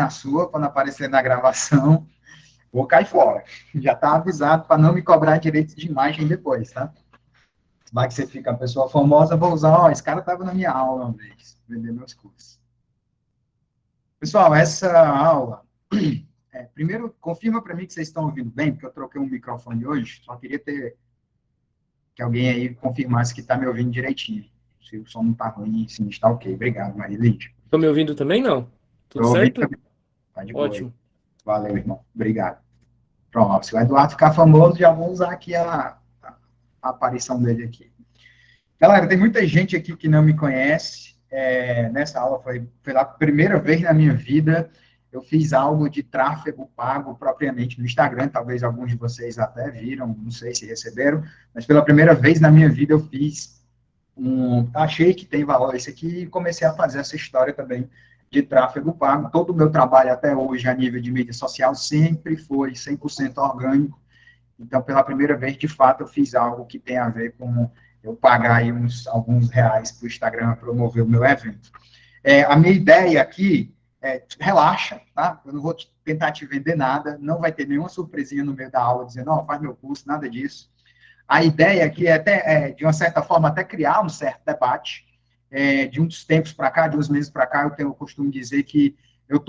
na sua, para não aparecer na gravação, vou cair fora. Já está avisado para não me cobrar direitos de imagem depois, tá? Vai que você fica uma pessoa famosa, vou usar, ó, esse cara estava na minha aula uma vez, vender meus cursos. Pessoal, essa aula, primeiro, confirma para mim que vocês estão ouvindo bem, porque eu troquei um microfone hoje, só queria ter que alguém aí confirmasse que está me ouvindo direitinho. Se o som não está ruim, se está ok. Obrigado, Maria Lídia. Estão me ouvindo também, não? Tudo Estou ouvindo certo? também. Tá de boa aí. Ótimo. Valeu, irmão. Obrigado. Pronto, se o Eduardo ficar famoso, já vou usar aqui a aparição dele aqui. Galera, tem muita gente aqui que não me conhece. Nessa aula foi pela primeira vez na minha vida, eu fiz algo de tráfego pago propriamente no Instagram. Talvez alguns de vocês até viram, não sei se receberam, mas pela primeira vez na minha vida eu fiz achei que tem valor isso aqui e comecei a fazer essa história também de tráfego pago. Todo o meu trabalho até hoje a nível de mídia social sempre foi 100% orgânico. Então, pela primeira vez, de fato, eu fiz algo que tem a ver com eu pagar aí alguns reais para o Instagram promover o meu evento. A minha ideia aqui relaxa, tá? Eu não vou tentar te vender nada, não vai ter nenhuma surpresinha no meio da aula dizendo, não, faz meu curso, nada disso. A ideia aqui é até, de uma certa forma, até criar um certo debate. De uns tempos para cá, de uns meses para cá, eu tenho o costume de dizer que eu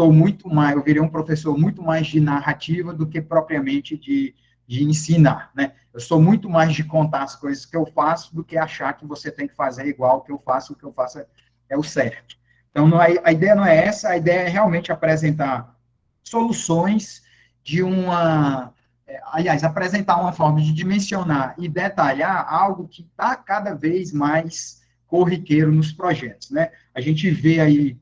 virei um professor muito mais de narrativa do que propriamente de ensinar, né? Eu sou muito mais de contar as coisas que eu faço do que achar que você tem que fazer igual o que eu faço é o certo. Então, a ideia não é essa, a ideia é realmente apresentar soluções de aliás, apresentar uma forma de dimensionar e detalhar algo que está cada vez mais corriqueiro nos projetos, né? A gente vê aí,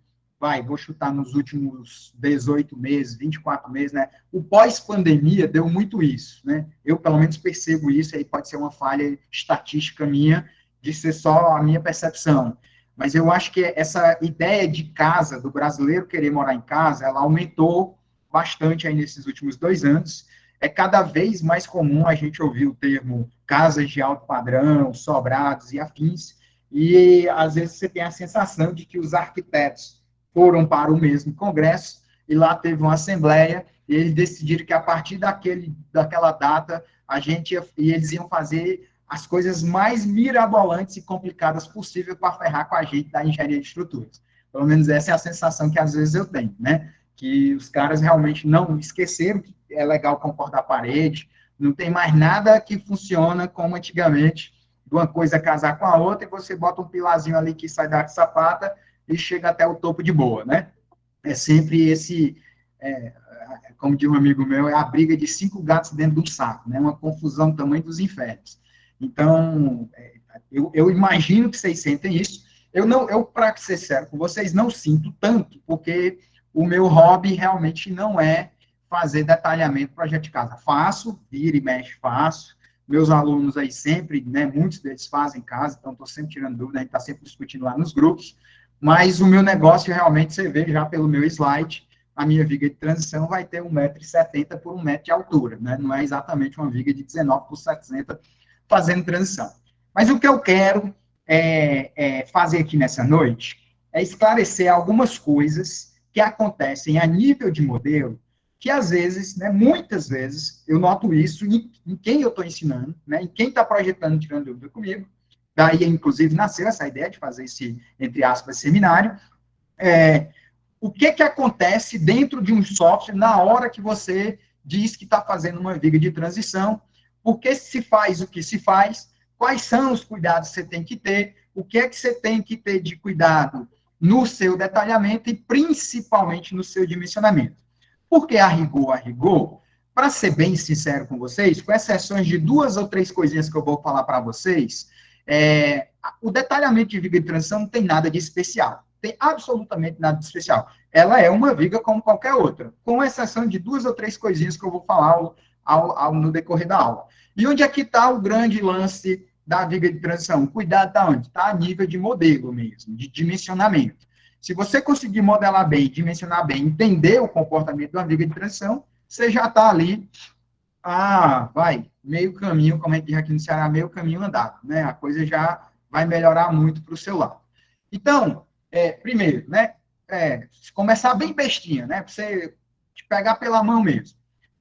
vou chutar nos últimos 18 meses, 24 meses, né? O pós-pandemia deu muito isso, né? Eu, pelo menos, percebo isso, aí pode ser uma falha estatística minha, de ser só a minha percepção. Mas eu acho que essa ideia de casa, do brasileiro querer morar em casa, ela aumentou bastante aí nesses últimos 2 anos. É cada vez mais comum a gente ouvir o termo casas de alto padrão, sobrados e afins, e às vezes você tem a sensação de que os arquitetos foram para o mesmo congresso, e lá teve uma assembleia, e eles decidiram que a partir daquela data, eles iam fazer as coisas mais mirabolantes e complicadas possível para ferrar com a gente da engenharia de estruturas. Pelo menos essa é a sensação que às vezes eu tenho, né? Que os caras realmente não esqueceram que é legal concordar a parede, não tem mais nada que funciona como antigamente, de uma coisa casar com a outra, e você bota um pilarzinho ali que sai da sapata e chega até o topo de boa, né? É sempre como diz um amigo meu, é a briga de 5 gatos dentro de um saco, né? Uma confusão do tamanho dos infernos. Então, eu imagino que vocês sentem isso. Para ser sério com vocês, não sinto tanto, porque o meu hobby realmente não é fazer detalhamento projeto de casa. Faço, vira e mexe, faço. Meus alunos aí sempre, né, muitos deles fazem em casa, então estou sempre tirando dúvida, a gente está sempre discutindo lá nos grupos, mas o meu negócio realmente, você vê já pelo meu slide, a minha viga de transição vai ter 1,70 m por 1 m de altura, né? Não é exatamente uma viga de 19 por 60 fazendo transição. Mas o que eu quero fazer aqui nessa noite é esclarecer algumas coisas que acontecem a nível de modelo, que às vezes, né, muitas vezes, eu noto isso em quem eu estou ensinando, né, em quem está projetando, tirando dúvida comigo. Daí, inclusive, nasceu essa ideia de fazer esse, entre aspas, seminário. O que acontece dentro de um software na hora que você diz que está fazendo uma viga de transição, por que se faz o que se faz, quais são os cuidados que você tem que ter, o que é que você tem que ter de cuidado no seu detalhamento e principalmente no seu dimensionamento. Porque a rigor, para ser bem sincero com vocês, com exceções de 2 ou 3 coisinhas que eu vou falar para vocês, o detalhamento de viga de transição não tem nada de especial. Tem absolutamente nada de especial. Ela é uma viga como qualquer outra, com exceção de 2 ou 3 coisinhas que eu vou falar no decorrer da aula. E onde é que está o grande lance da viga de transição? Cuidado está onde? Está a nível de modelo mesmo, de dimensionamento. Se você conseguir modelar bem, dimensionar bem, entender o comportamento da viga de transição, você já está ali, meio caminho, como a gente diz aqui no Ceará, meio caminho andado, né? A coisa já vai melhorar muito para o seu lado. Então, primeiro, né? começar bem bestinha, né? Para você te pegar pela mão mesmo.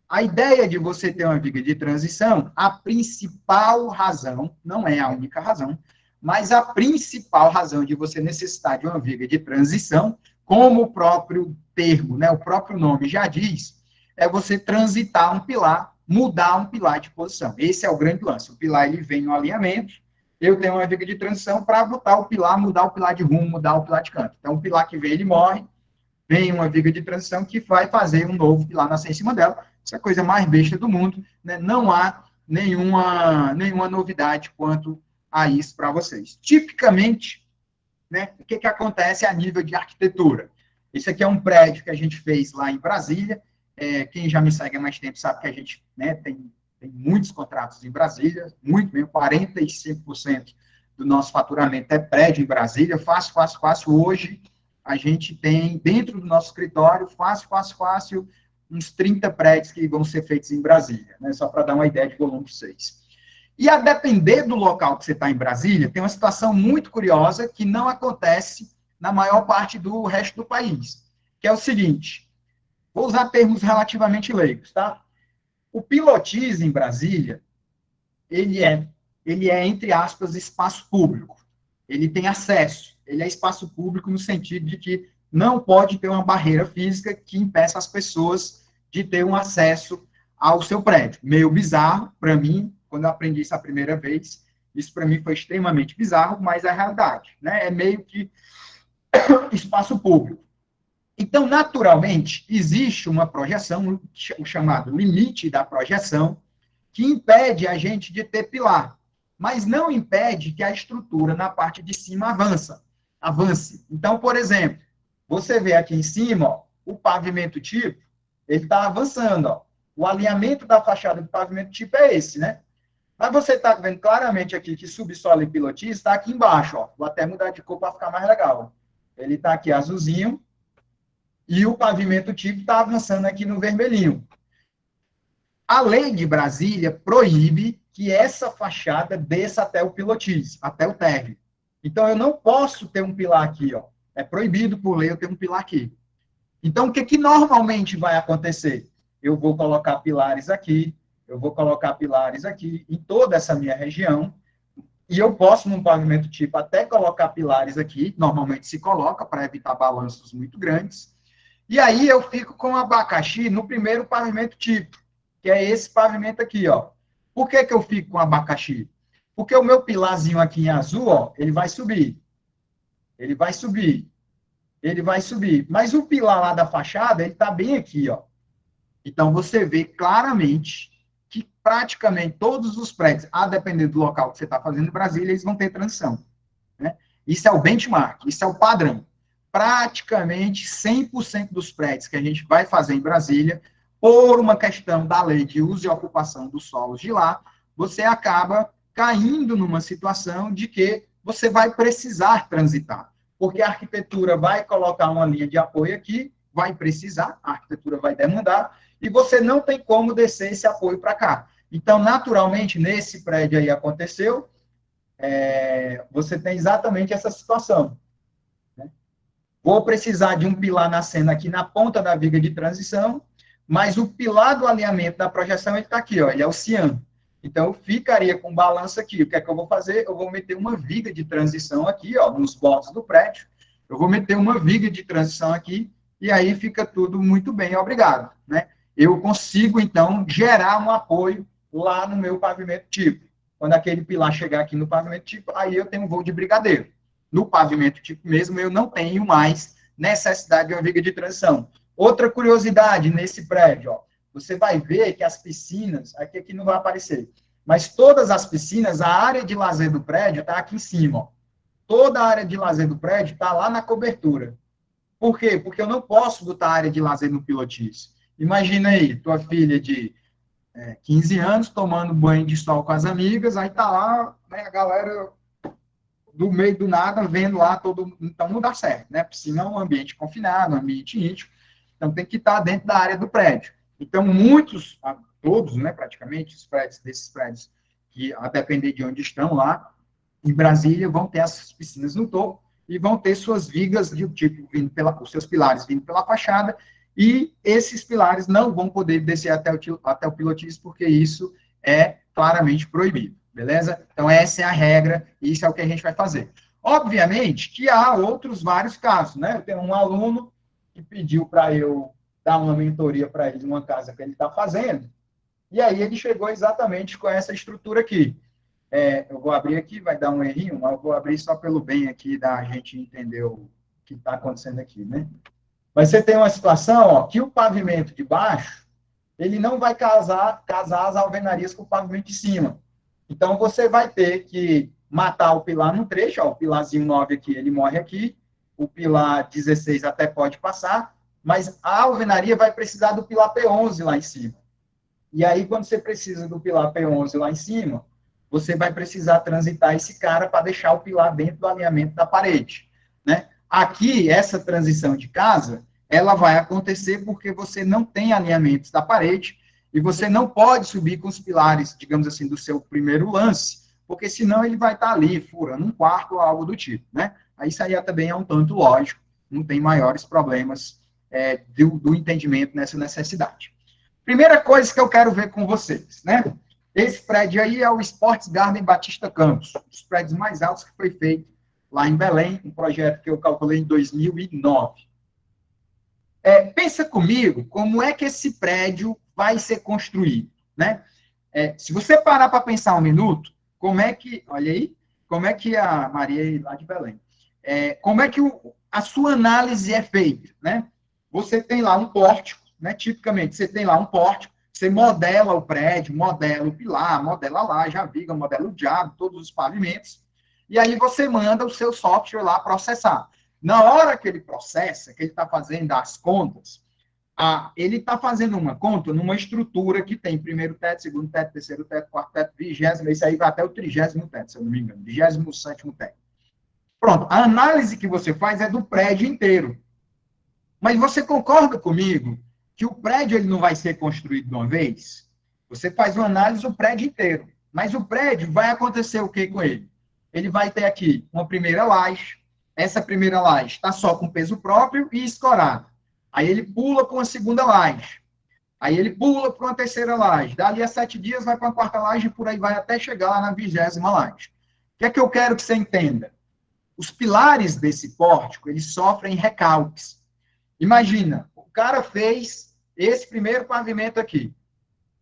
A ideia de você ter uma viga de transição, a principal razão, não é a única razão, mas a principal razão de você necessitar de uma viga de transição, como o próprio termo, né, o próprio nome já diz, é você transitar um pilar, mudar um pilar de posição. Esse é o grande lance. O pilar ele vem no alinhamento, eu tenho uma viga de transição para botar o pilar, mudar o pilar de rumo, mudar o pilar de canto. Então, o pilar que vem, ele morre, vem uma viga de transição que vai fazer um novo pilar nascer em cima dela. Essa é a coisa mais besta do mundo, né? Não há nenhuma novidade quanto a isso para vocês. Tipicamente, né, o que acontece a nível de arquitetura? Esse aqui é um prédio que a gente fez lá em Brasília. Quem já me segue há mais tempo sabe que a gente, né, tem muitos contratos em Brasília, muito mesmo, 45% do nosso faturamento é prédio em Brasília, fácil. Hoje, a gente tem, dentro do nosso escritório, fácil, uns 30 prédios que vão ser feitos em Brasília, né, só para dar uma ideia de volume para vocês. E a depender do local que você está em Brasília, tem uma situação muito curiosa que não acontece na maior parte do resto do país, que é o seguinte, vou usar termos relativamente leigos, tá? O pilotis em Brasília, ele é, entre aspas, espaço público. Ele tem acesso, ele é espaço público no sentido de que não pode ter uma barreira física que impeça as pessoas de ter um acesso ao seu prédio. Meio bizarro, para mim, quando eu aprendi isso a primeira vez, isso para mim foi extremamente bizarro, mas é a realidade, né? É meio que espaço público. Então, naturalmente, existe uma projeção, o chamado limite da projeção, que impede a gente de ter pilar, mas não impede que a estrutura na parte de cima avance. Então, por exemplo, você vê aqui em cima, ó, o pavimento tipo, ele está avançando, ó. O alinhamento da fachada do pavimento tipo é esse, né? Mas você está vendo claramente aqui que subsolo e pilotis está aqui embaixo, ó. Vou até mudar de cor para ficar mais legal. Ele está aqui azulzinho, e o pavimento tipo está avançando aqui no vermelhinho. A lei de Brasília proíbe que essa fachada desça até o pilotis, até o térreo. Então, eu não posso ter um pilar aqui, ó. É proibido por lei eu ter um pilar aqui. Então, o que normalmente vai acontecer? Eu vou colocar pilares aqui, eu vou colocar pilares aqui, em toda essa minha região, e eu posso, num pavimento tipo, até colocar pilares aqui, normalmente se coloca, para evitar balanços muito grandes, e aí eu fico com abacaxi no primeiro pavimento tipo, que é esse pavimento aqui, ó. Por que eu fico com abacaxi? Porque o meu pilarzinho aqui em azul, ó, ele vai subir. Ele vai subir. Ele vai subir. Mas o pilar lá da fachada, ele está bem aqui, ó. Então, você vê claramente que praticamente todos os prédios, a depender do local que você está fazendo em Brasília, eles vão ter transição, né? Isso é o benchmark, isso é o padrão. Praticamente 100% dos prédios que a gente vai fazer em Brasília, por uma questão da lei de uso e ocupação dos solos de lá, você acaba caindo numa situação de que você vai precisar transitar, porque a arquitetura vai colocar uma linha de apoio aqui, vai precisar, a arquitetura vai demandar, e você não tem como descer esse apoio para cá. Então, naturalmente, nesse prédio aí aconteceu, você tem exatamente essa situação. Né? Vou precisar de um pilar nascendo aqui na ponta da viga de transição, mas o pilar do alinhamento da projeção, ele está aqui, ó, ele é o cian. Então, eu ficaria com balanço aqui. O que é que eu vou fazer? Eu vou meter uma viga de transição aqui, ó, nos bordos do prédio. Eu vou meter uma viga de transição aqui, e aí fica tudo muito bem, obrigado. Né? Eu consigo, então, gerar um apoio lá no meu pavimento tipo. Quando aquele pilar chegar aqui no pavimento tipo, aí eu tenho um voo de brigadeiro. No pavimento tipo mesmo, eu não tenho mais necessidade de uma viga de transição. Outra curiosidade nesse prédio, ó, você vai ver que as piscinas, aqui não vai aparecer, mas todas as piscinas, a área de lazer do prédio está aqui em cima. Ó. Toda a área de lazer do prédio está lá na cobertura. Por quê? Porque eu não posso botar a área de lazer no pilotis. Imagina aí, tua filha de 15 anos tomando banho de sol com as amigas, aí tá lá, né, a galera do meio do nada vendo lá todo. Então não dá certo, né? Piscina é um ambiente confinado, um ambiente íntimo, então tem que estar dentro da área do prédio. Então, todos, né, praticamente, os prédios, desses prédios, que a depender de onde estão lá, em Brasília, vão ter essas piscinas no topo, e vão ter suas vigas de tipo vindo os seus pilares vindo pela fachada, e esses pilares não vão poder descer até o pilotis, porque isso é claramente proibido, beleza? Então, essa é a regra, e isso é o que a gente vai fazer. Obviamente que há outros vários casos, né? Eu tenho um aluno que pediu para eu dar uma mentoria para ele numa casa que ele está fazendo, e aí ele chegou exatamente com essa estrutura aqui. Eu vou abrir aqui, vai dar um errinho, mas eu vou abrir só pelo bem aqui da gente entender o que está acontecendo aqui, né? Mas você tem uma situação, ó, que o pavimento de baixo, ele não vai casar as alvenarias com o pavimento de cima. Então, você vai ter que matar o pilar num trecho, ó, o pilarzinho 9 aqui, ele morre aqui, o pilar 16 até pode passar, mas a alvenaria vai precisar do pilar P11 lá em cima. E aí, quando você precisa do pilar P11 lá em cima, você vai precisar transitar esse cara para deixar o pilar dentro do alinhamento da parede, né? Aqui, essa transição de casa, ela vai acontecer porque você não tem alinhamentos da parede e você não pode subir com os pilares, digamos assim, do seu primeiro lance, porque senão ele vai estar ali furando um quarto ou algo do tipo, né? Aí isso aí também é um tanto lógico, não tem maiores problemas do entendimento nessa necessidade. Primeira coisa que eu quero ver com vocês, né? Esse prédio aí é o Sports Garden Batista Campos, um dos prédios mais altos que foi feito lá em Belém, um projeto que eu calculei em 2009. Pensa comigo como é que esse prédio vai ser construído, né? Se você parar para pensar um minuto, como é que, olha aí, como é que a Maria lá de Belém, como é que a sua análise é feita, né? Você tem lá um pórtico, né? Tipicamente, você tem lá um pórtico, você modela o prédio, modela o pilar, modela a laje, a viga, modela o diabo, todos os pavimentos, e aí você manda o seu software lá processar. Na hora que ele processa, que ele está fazendo as contas, ele está fazendo uma conta numa estrutura que tem primeiro teto, segundo teto, terceiro teto, quarto teto, 20º, isso aí vai até o 30º teto, se eu não me engano, 27º teto. Pronto, a análise que você faz é do prédio inteiro. Mas você concorda comigo que o prédio ele não vai ser construído de uma vez? Você faz uma análise do prédio inteiro. Mas o prédio vai acontecer o que com ele? Ele vai ter aqui uma primeira laje. Essa primeira laje está só com peso próprio e escorado. Aí ele pula para uma segunda laje. Aí ele pula para uma terceira laje. Dali a 7 dias vai para uma quarta laje e por aí vai até chegar lá na 20ª laje. O que é que eu quero que você entenda? Os pilares desse pórtico, eles sofrem recalques. Imagina, o cara fez esse primeiro pavimento aqui.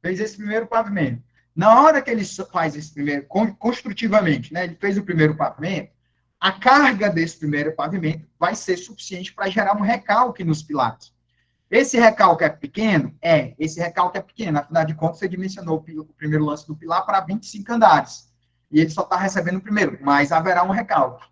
Fez esse primeiro pavimento. Na hora que ele faz esse primeiro, construtivamente, né, ele fez o primeiro pavimento, a carga desse primeiro pavimento vai ser suficiente para gerar um recalque nos pilares. Esse recalque é pequeno? Esse recalque é pequeno. Afinal de contas, você dimensionou o primeiro lance do pilar para 25 andares. E ele só está recebendo o primeiro, mas haverá um recalque.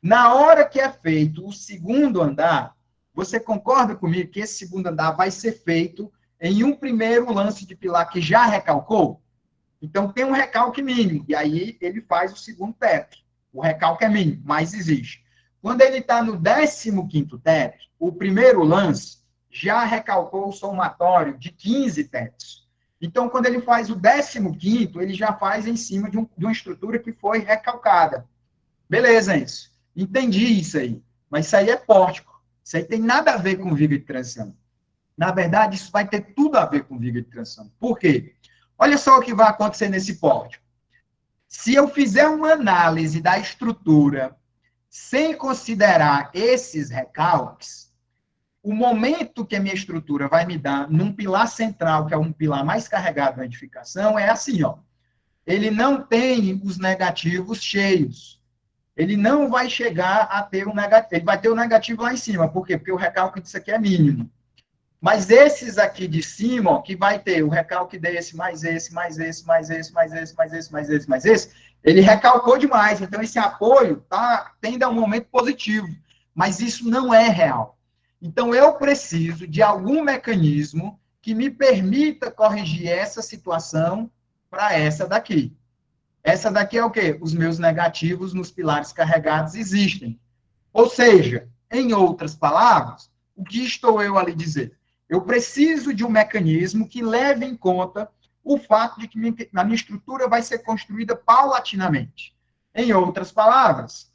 Na hora que é feito o segundo andar, você concorda comigo que esse segundo andar vai ser feito em um primeiro lance de pilar que já recalcou? Então, tem um recalque mínimo, e aí ele faz o segundo teto. O recalque é mínimo, mas existe. Quando ele está no 15º teto, o primeiro lance já recalcou o somatório de 15 tetos. Então, quando ele faz o 15º, ele já faz em cima de uma estrutura que foi recalcada. Beleza, isso. Entendi isso aí. Mas isso aí é pórtico. Isso aí tem nada a ver com viga de transição. Na verdade, isso vai ter tudo a ver com viga de transição. Por quê? Olha só o que vai acontecer nesse pórtico. Se eu fizer uma análise da estrutura sem considerar esses recalques, o momento que a minha estrutura vai me dar num pilar central, que é um pilar mais carregado na edificação, é assim, ó. Ele não tem os negativos cheios. Ele não vai chegar a ter um negativo. Ele vai ter o negativo lá em cima. Por quê? Porque o recalque disso aqui é mínimo. Mas esses aqui de cima, ó, que vai ter o recalque desse, mais esse, mais esse, mais esse, mais esse, mais esse, mais esse, mais esse, ele recalcou demais. Então, esse apoio tende a um momento positivo. Mas isso não é real. Então, eu preciso de algum mecanismo que me permita corrigir essa situação para essa daqui. Essa daqui é o quê? Os meus negativos nos pilares carregados existem. Ou seja, em outras palavras, o que estou eu ali dizer? Eu preciso de um mecanismo que leve em conta o fato de que a minha estrutura vai ser construída paulatinamente. Em outras palavras,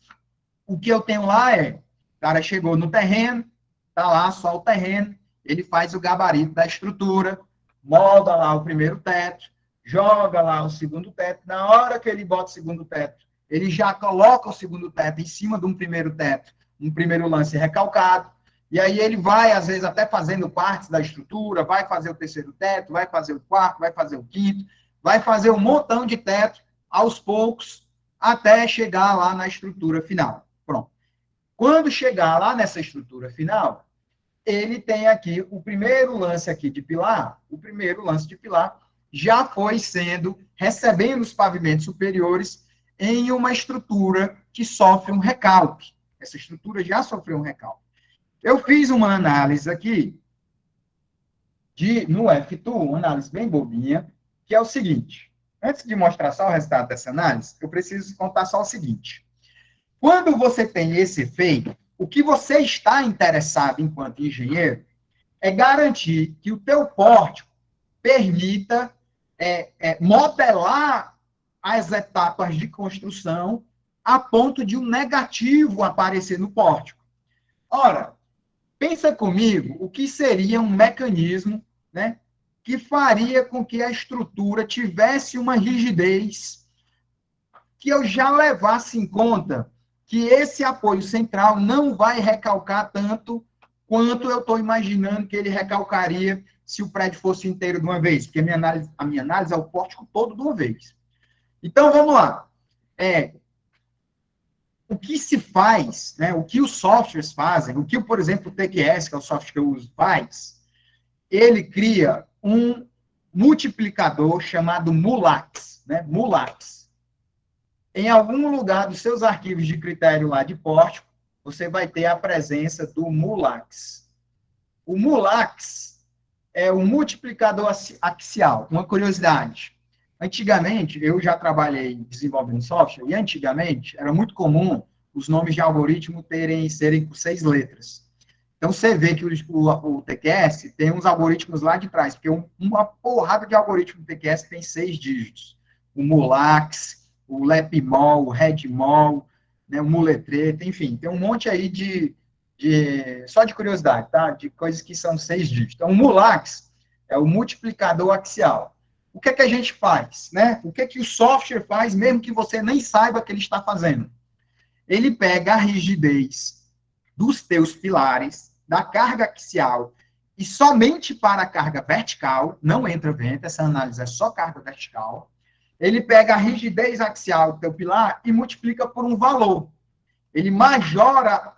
o que eu tenho lá o cara chegou no terreno, tá lá só o terreno, ele faz o gabarito da estrutura, molda lá o primeiro teto, joga lá o segundo teto, na hora que ele bota o segundo teto, ele já coloca o segundo teto em cima de um primeiro teto, um primeiro lance recalcado, e aí ele vai, às vezes, até fazendo partes da estrutura, vai fazer o terceiro teto, vai fazer o quarto, vai fazer o quinto, vai fazer um montão de teto, aos poucos, até chegar lá na estrutura final. Pronto. Quando chegar lá nessa estrutura final, ele tem aqui o primeiro lance aqui de pilar, o primeiro lance de pilar já foi recebendo os pavimentos superiores em uma estrutura que sofre um recalque. Essa estrutura já sofreu um recalque. Eu fiz uma análise aqui, no F2, uma análise bem bobinha, que é o seguinte. Antes de mostrar só o resultado dessa análise, eu preciso contar só o seguinte. Quando você tem esse efeito, o que você está interessado enquanto engenheiro é garantir que o teu pórtico permita modelar as etapas de construção a ponto de um negativo aparecer no pórtico. Ora, pensa comigo o que seria um mecanismo, né, que faria com que a estrutura tivesse uma rigidez que eu já levasse em conta que esse apoio central não vai recalcar tanto quanto eu estou imaginando que ele recalcaria se o prédio fosse inteiro de uma vez, porque a minha análise é o pórtico todo de uma vez. Então, vamos lá. O que se faz, né, o que os softwares fazem, o que, por exemplo, o TQS, que é o software que eu uso, faz, ele cria um multiplicador chamado MULAX, né, MULAX. Em algum lugar dos seus arquivos de critério lá de pórtico, você vai ter a presença do MULAX. O MULAX é o multiplicador axial. Uma curiosidade. Antigamente, eu já trabalhei desenvolvendo software, e antigamente era muito comum os nomes de algoritmo serem por 6 letras. Então, você vê que o TQS tem uns algoritmos lá de trás, porque uma porrada de algoritmo do TQS tem 6 dígitos. O MULAX, o LEPMOL, o REDMOL, né, o MULETRETA, enfim, tem um monte aí só de curiosidade, tá? De coisas que são 6 dígitos. Então, o MULAX é o multiplicador axial. O que é que a gente faz, né? O que é que o software faz, mesmo que você nem saiba que ele está fazendo? Ele pega a rigidez dos teus pilares, da carga axial, e somente para a carga vertical, não entra vento, essa análise é só carga vertical, ele pega a rigidez axial do teu pilar e multiplica por um valor. Ele majora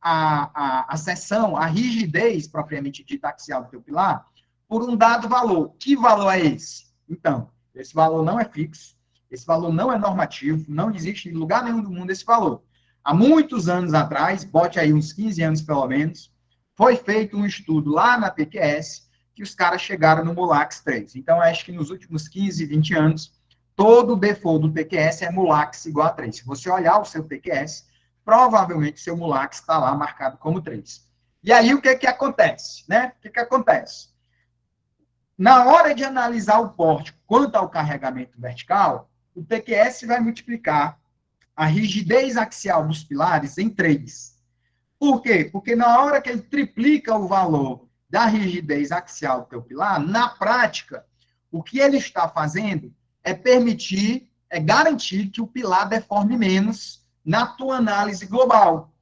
a seção, a rigidez propriamente dita axial do teu pilar, por um dado valor. Que valor é esse? Então, esse valor não é fixo, esse valor não é normativo, não existe em lugar nenhum do mundo esse valor. Há muitos anos atrás, bote aí uns 15 anos pelo menos, foi feito um estudo lá na TQS que os caras chegaram no MULAX 3. Então, acho que nos últimos 15, 20 anos, todo o default do TQS é MULAX igual a 3. Se você olhar o seu TQS, provavelmente seu MULAX está lá marcado como 3. E aí, o que que acontece? Né? O que que acontece? Na hora de analisar o pórtico quanto ao carregamento vertical, o TQS vai multiplicar a rigidez axial dos pilares em 3. Por quê? Porque na hora que ele triplica o valor da rigidez axial do teu pilar, na prática, o que ele está fazendo é garantir que o pilar deforme menos na tua análise global.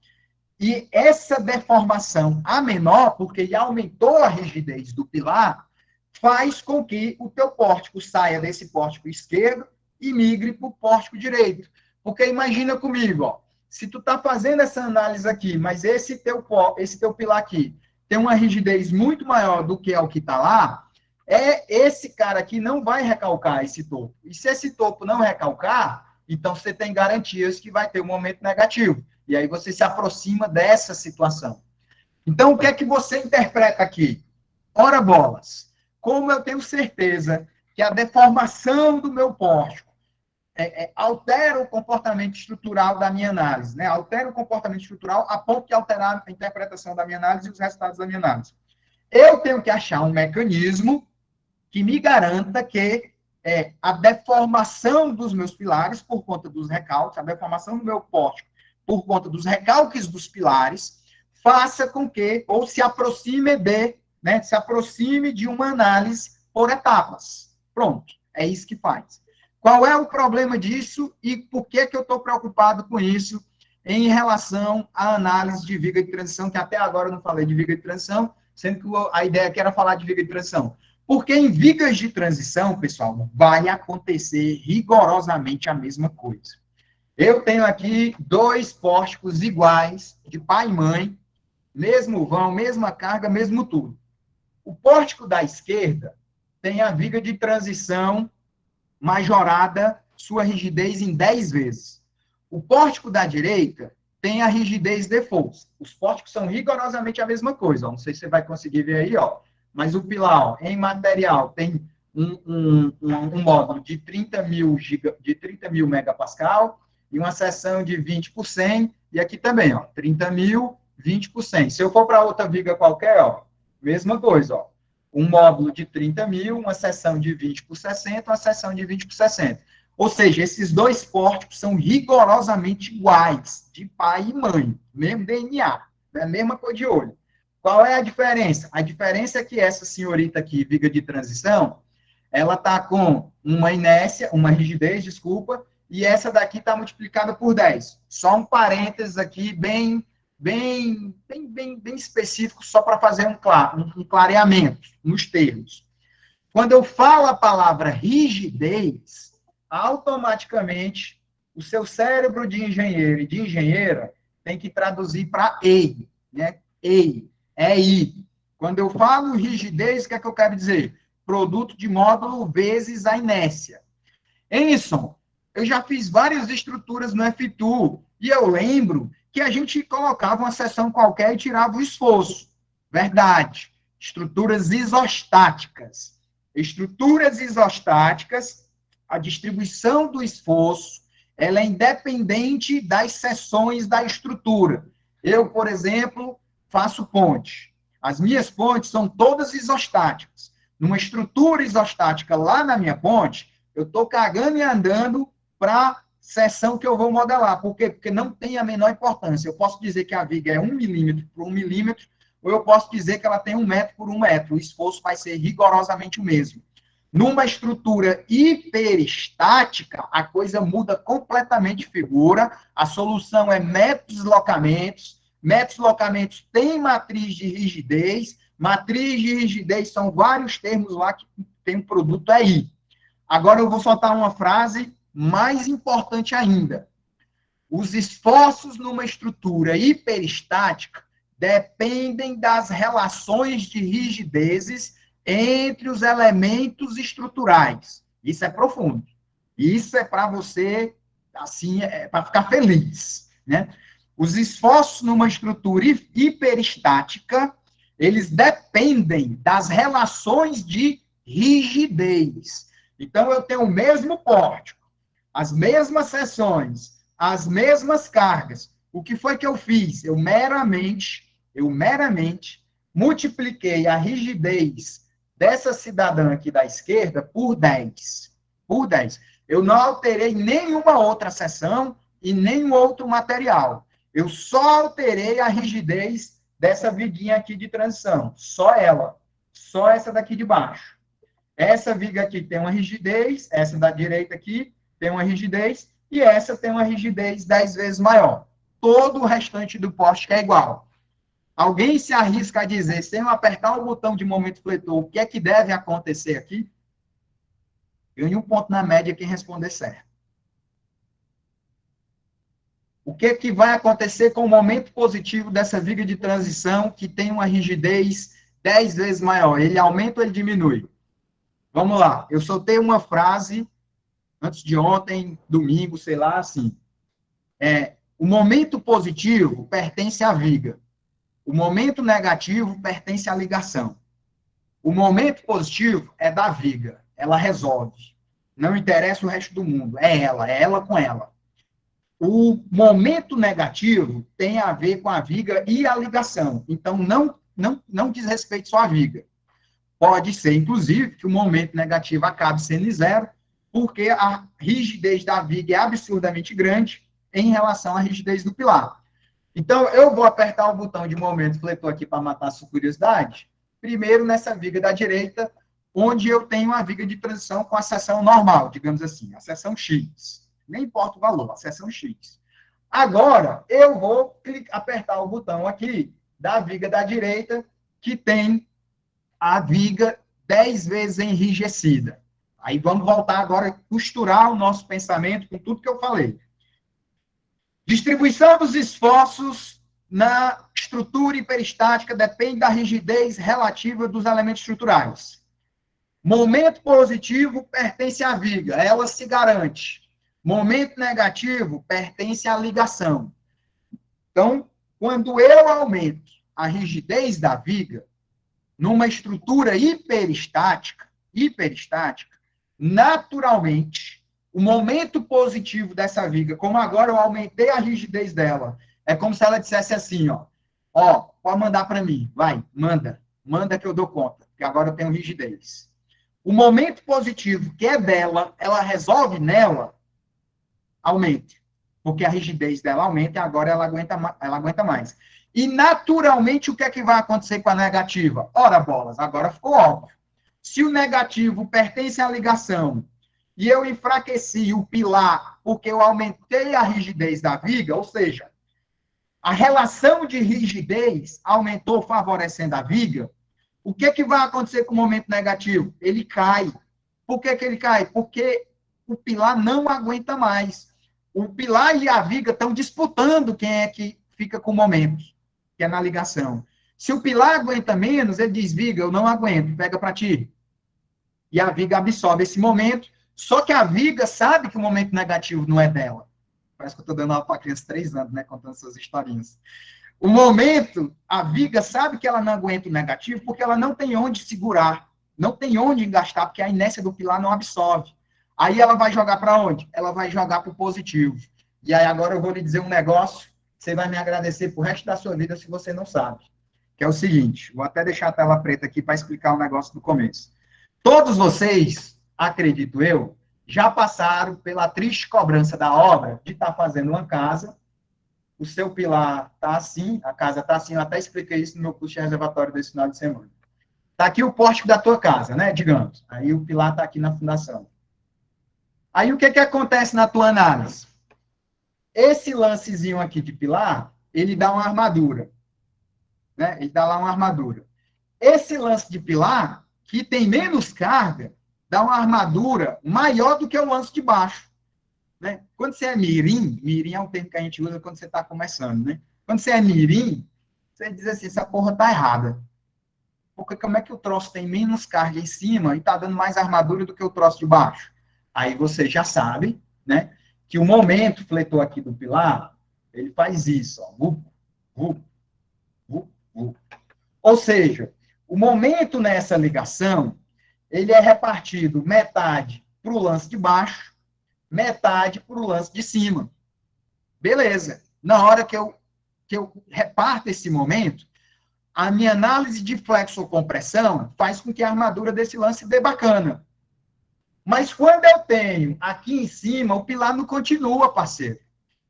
E essa deformação a menor, porque ele aumentou a rigidez do pilar, faz com que o teu pórtico saia desse pórtico esquerdo e migre para o pórtico direito. Porque imagina comigo, ó, se tu está fazendo essa análise aqui, mas esse teu pilar aqui tem uma rigidez muito maior do que é o que está lá, esse cara aqui não vai recalcar esse topo. E se esse topo não recalcar, então você tem garantias que vai ter um momento negativo. E aí você se aproxima dessa situação. Então, o que é que você interpreta aqui? Ora bolas, como eu tenho certeza que a deformação do meu pórtico altera o comportamento estrutural da minha análise, né? Altera o comportamento estrutural a ponto de alterar a interpretação da minha análise e os resultados da minha análise. Eu tenho que achar um mecanismo que me garanta que a deformação dos meus pilares, por conta dos recalques, a deformação do meu pórtico, por conta dos recalques dos pilares, faça com que, ou se aproxime né, se aproxime de uma análise por etapas. Pronto, é isso que faz. Qual é o problema disso e por que eu estou preocupado com isso em relação à análise de viga de transição, que até agora eu não falei de viga de transição, sendo que a ideia aqui era falar de viga de transição. Porque em vigas de transição, pessoal, vai acontecer rigorosamente a mesma coisa. Eu tenho aqui 2 pórticos iguais, de pai e mãe, mesmo vão, mesma carga, mesmo tudo. O pórtico da esquerda tem a viga de transição majorada, sua rigidez em 10 vezes. O pórtico da direita tem a rigidez default. Os pórticos são rigorosamente a mesma coisa. Ó. Não sei se você vai conseguir ver aí, ó. Mas o pilar, ó, em material, tem um módulo de 30 mil megapascal e uma seção de 20 por 100. E aqui também, ó, 30 mil, 20 por 100. Se eu for para outra viga qualquer, ó, mesma coisa, ó. Um módulo de 30 mil, uma seção de 20 por 60, uma seção de 20 por 60. Ou seja, esses 2 pórticos são rigorosamente iguais, de pai e mãe, mesmo DNA, né? Mesma cor de olho. Qual é a diferença? A diferença é que essa senhorita aqui, viga de transição, ela está com uma inércia, uma rigidez, desculpa, e essa daqui está multiplicada por 10. Só um parênteses aqui, bem específico, só para fazer um clareamento nos termos. Quando eu falo a palavra rigidez, automaticamente o seu cérebro de engenheiro e de engenheira tem que traduzir para EI, né? EI, EI. Quando eu falo rigidez, o que é que eu quero dizer? Produto de módulo vezes a inércia. Emerson, eu já fiz várias estruturas no F2 e eu lembro que a gente colocava uma seção qualquer e tirava o esforço. Verdade. Estruturas isostáticas. Estruturas isostáticas, a distribuição do esforço, ela é independente das seções da estrutura. Eu, por exemplo, faço ponte. As minhas pontes são todas isostáticas. Numa estrutura isostática lá na minha ponte, eu estou cagando e andando para a seção que eu vou modelar. Por quê? Porque não tem a menor importância. Eu posso dizer que a viga é 1 milímetro por 1 milímetro, ou eu posso dizer que ela tem 1 metro por 1 metro. O esforço vai ser rigorosamente o mesmo. Numa estrutura hiperestática, a coisa muda completamente de figura. A solução é meta-deslocamentos. Meta-deslocamentos tem matriz de rigidez. Matriz de rigidez são vários termos lá que tem um produto aí. Agora eu vou soltar uma frase mais importante ainda. Os esforços numa estrutura hiperestática dependem das relações de rigidezes entre os elementos estruturais. Isso é profundo. Isso é para você, assim, para ficar feliz, né? Os esforços numa estrutura hiperestática, eles dependem das relações de rigidez. Então, eu tenho o mesmo pórtico, as mesmas seções, as mesmas cargas. O que foi que eu fiz? Eu meramente multipliquei a rigidez dessa cidadã aqui da esquerda por 10. Por 10. Eu não alterei nenhuma outra seção e nenhum outro material. Eu só alterei a rigidez dessa viguinha aqui de transição. Só ela. Só essa daqui de baixo. Essa viga aqui tem uma rigidez, essa da direita aqui tem uma rigidez, e essa tem uma rigidez 10 vezes maior. Todo o restante do poste é igual. Alguém se arrisca a dizer, sem eu apertar o botão de momento fletor, o que é que deve acontecer aqui? Ganhe um ponto na média quem responder certo. O que é que vai acontecer com o momento positivo dessa viga de transição que tem uma rigidez 10 vezes maior? Ele aumenta ou ele diminui? Vamos lá, eu soltei uma frase antes de ontem, domingo, sei lá, assim. O momento positivo pertence à viga. O momento negativo pertence à ligação. O momento positivo é da viga. Ela resolve. Não interessa o resto do mundo. É ela com ela. O momento negativo tem a ver com a viga e a ligação. Então, não diz respeito só à viga. Pode ser, inclusive, que o momento negativo acabe sendo zero, porque a rigidez da viga é absurdamente grande em relação à rigidez do pilar. Então, eu vou apertar o botão de momento fletor aqui para matar a sua curiosidade. Primeiro, nessa viga da direita, onde eu tenho a viga de transição com a seção normal, digamos assim, a seção X. Nem importa o valor, a seção X. Agora, eu vou apertar o botão aqui da viga da direita, que tem a viga 10 vezes enrijecida. Aí vamos voltar agora a costurar o nosso pensamento com tudo que eu falei. Distribuição dos esforços na estrutura hiperestática depende da rigidez relativa dos elementos estruturais. Momento positivo pertence à viga, ela se garante. Momento negativo pertence à ligação. Então, quando eu aumento a rigidez da viga, numa estrutura hiperestática, naturalmente, o momento positivo dessa viga, como agora eu aumentei a rigidez dela, é como se ela dissesse assim, ó, pode mandar para mim, vai, manda que eu dou conta, porque agora eu tenho rigidez. O momento positivo, que é dela, ela resolve nela, aumente, porque a rigidez dela aumenta e agora ela aguenta mais. E, naturalmente, o que é que vai acontecer com a negativa? Ora, bolas, agora ficou óbvio. Se o negativo pertence à ligação e eu enfraqueci o pilar porque eu aumentei a rigidez da viga, ou seja, a relação de rigidez aumentou favorecendo a viga, o que é que vai acontecer com o momento negativo? Ele cai. Por que ele cai? Porque o pilar não aguenta mais. O pilar e a viga estão disputando quem é que fica com o momento, que é na ligação. Se o pilar aguenta menos, ele diz, viga, eu não aguento, pega para ti. E a viga absorve esse momento, só que a viga sabe que o momento negativo não é dela. Parece que eu estou dando aula para criança de 3 anos, né, contando essas historinhas. O momento, a viga sabe que ela não aguenta o negativo porque ela não tem onde segurar, não tem onde engastar, porque a inércia do pilar não absorve. Aí ela vai jogar para onde? Ela vai jogar para o positivo. E aí agora eu vou lhe dizer um negócio, você vai me agradecer pro resto da sua vida se você não sabe. Que é o seguinte, vou até deixar a tela preta aqui para explicar o negócio do começo. Todos vocês, acredito eu, já passaram pela triste cobrança da obra de estar fazendo uma casa, o seu pilar está assim, a casa está assim, eu até expliquei isso no meu curso de reservatório desse final de semana. Está aqui o pórtico da tua casa, né, digamos. Aí o pilar está aqui na fundação. Aí o que acontece na tua análise? Esse lancezinho aqui de pilar, ele dá uma armadura. Né? Ele dá lá uma armadura. Esse lance de pilar, que tem menos carga, dá uma armadura maior do que o lance de baixo. Né? Quando você é mirim é um termo que a gente usa quando você está começando, né? Quando você é mirim, você diz assim, essa porra tá errada. Porque como é que o troço tem menos carga em cima e está dando mais armadura do que o troço de baixo? Aí você já sabe, né, que o momento fletor aqui do pilar, ele faz isso, ó. Ou seja, o momento nessa ligação, ele é repartido metade para o lance de baixo, metade para o lance de cima. Beleza. Na hora que eu reparto esse momento, a minha análise de flexocompressão faz com que a armadura desse lance dê bacana. Mas quando eu tenho aqui em cima, o pilar não continua, parceiro.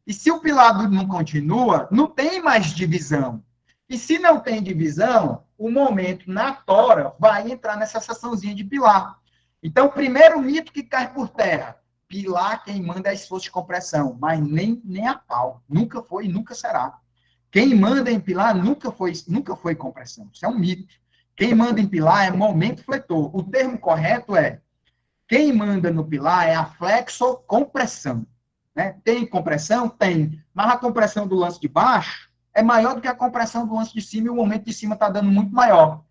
E se o pilar não continua, não tem mais divisão. E se não tem divisão, o momento na tora vai entrar nessa seçãozinha de pilar. Então, o primeiro mito que cai por terra, pilar quem manda é esforço de compressão, mas nem a pau. Nunca foi e nunca será. Quem manda em pilar nunca foi compressão. Isso é um mito. Quem manda em pilar é momento fletor. O termo correto é quem manda no pilar é a flexocompressão. Né? Tem compressão? Tem. Mas a compressão do lance de baixo é maior do que a compressão do lance de cima e o momento de cima está dando muito maior.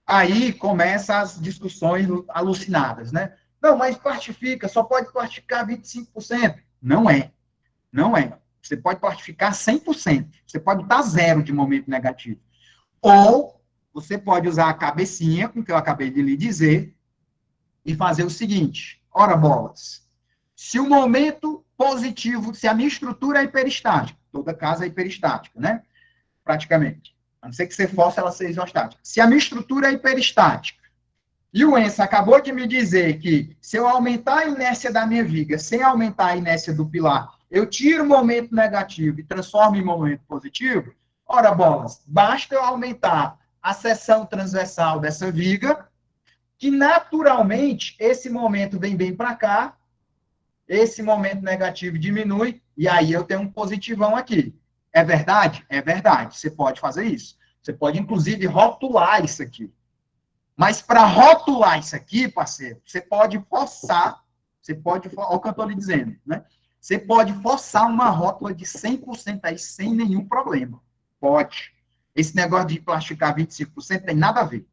Aí começam as discussões alucinadas, né? Não, mas partifica, só pode partificar 25%. Não é. Não é. Você pode partificar 100%. Você pode estar zero de momento negativo. Ou você pode usar a cabecinha, com que eu acabei de lhe dizer, e fazer o seguinte. Ora, bolas. Se o momento positivo, se a minha estrutura é hiperestática, toda casa é hiperestática, né? Praticamente. A não ser que você force ela ser isostática. Se a minha estrutura é hiperestática, e o Enzo acabou de me dizer que se eu aumentar a inércia da minha viga sem aumentar a inércia do pilar, eu tiro o momento negativo e transformo em momento positivo, ora bolas, basta eu aumentar a seção transversal dessa viga, que naturalmente esse momento vem bem para cá, esse momento negativo diminui, e aí eu tenho um positivão aqui. É verdade? É verdade. Você pode fazer isso. Você pode, inclusive, rotular isso aqui. Mas para rotular isso aqui, parceiro, você pode forçar, olha o que eu estou lhe dizendo, né? Você pode forçar uma rótula de 100% aí sem nenhum problema. Pode. Esse negócio de plastificar 25% tem nada a ver.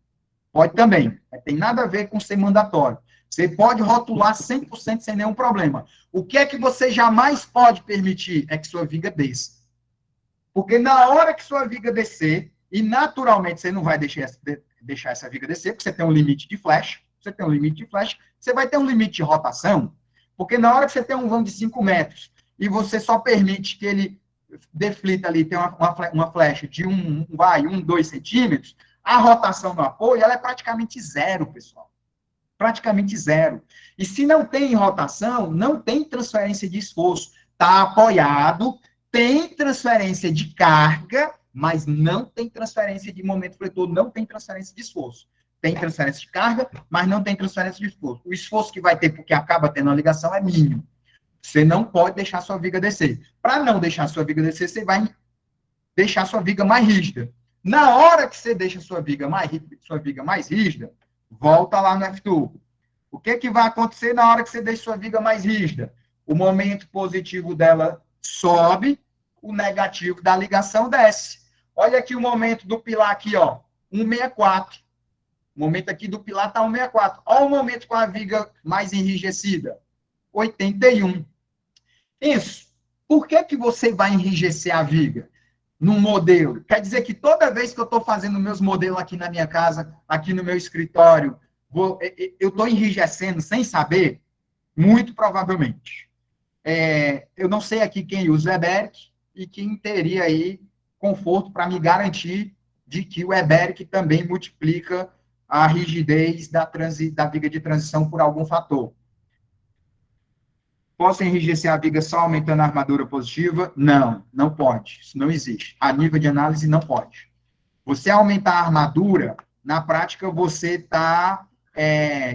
Pode também. Tem nada a ver com ser mandatório. Você pode rotular 100% sem nenhum problema. O que é que você jamais pode permitir? É que sua viga desça. Porque na hora que sua viga descer, e naturalmente você não vai deixar essa viga descer, porque você tem um limite de flash, você vai ter um limite de rotação, porque na hora que você tem um vão de 5 metros, e você só permite que ele deflita ali, tem uma flecha de 2 centímetros, a rotação no apoio, ela é praticamente zero, pessoal. Praticamente zero. E se não tem rotação, não tem transferência de esforço. Está apoiado, tem transferência de carga, mas não tem transferência de momento fletor, não tem transferência de esforço. Tem transferência de carga, mas não tem transferência de esforço. O esforço que vai ter, porque acaba tendo a ligação, é mínimo. Você não pode deixar sua viga descer. Para não deixar sua viga descer, você vai deixar sua viga mais rígida. Na hora que você deixa sua viga mais rígida, volta lá no F2. O que vai acontecer na hora que você deixa sua viga mais rígida? O momento positivo dela sobe, o negativo da ligação desce. Olha aqui o momento do pilar aqui, ó, 164. O momento aqui do pilar está 164. Olha o momento com a viga mais enrijecida, 81. Isso. Por que você vai enrijecer a viga? Num modelo. Quer dizer que toda vez que eu estou fazendo meus modelos aqui na minha casa, aqui no meu escritório, eu estou enrijecendo sem saber? Muito provavelmente. Eu não sei aqui quem usa o Eberic e quem teria aí conforto para me garantir de que o Eberic também multiplica a rigidez da viga de transição por algum fator. Posso enrijecer a viga só aumentando a armadura positiva? Não, não pode. Isso não existe. A nível de análise, não pode. Você aumentar a armadura, na prática, você está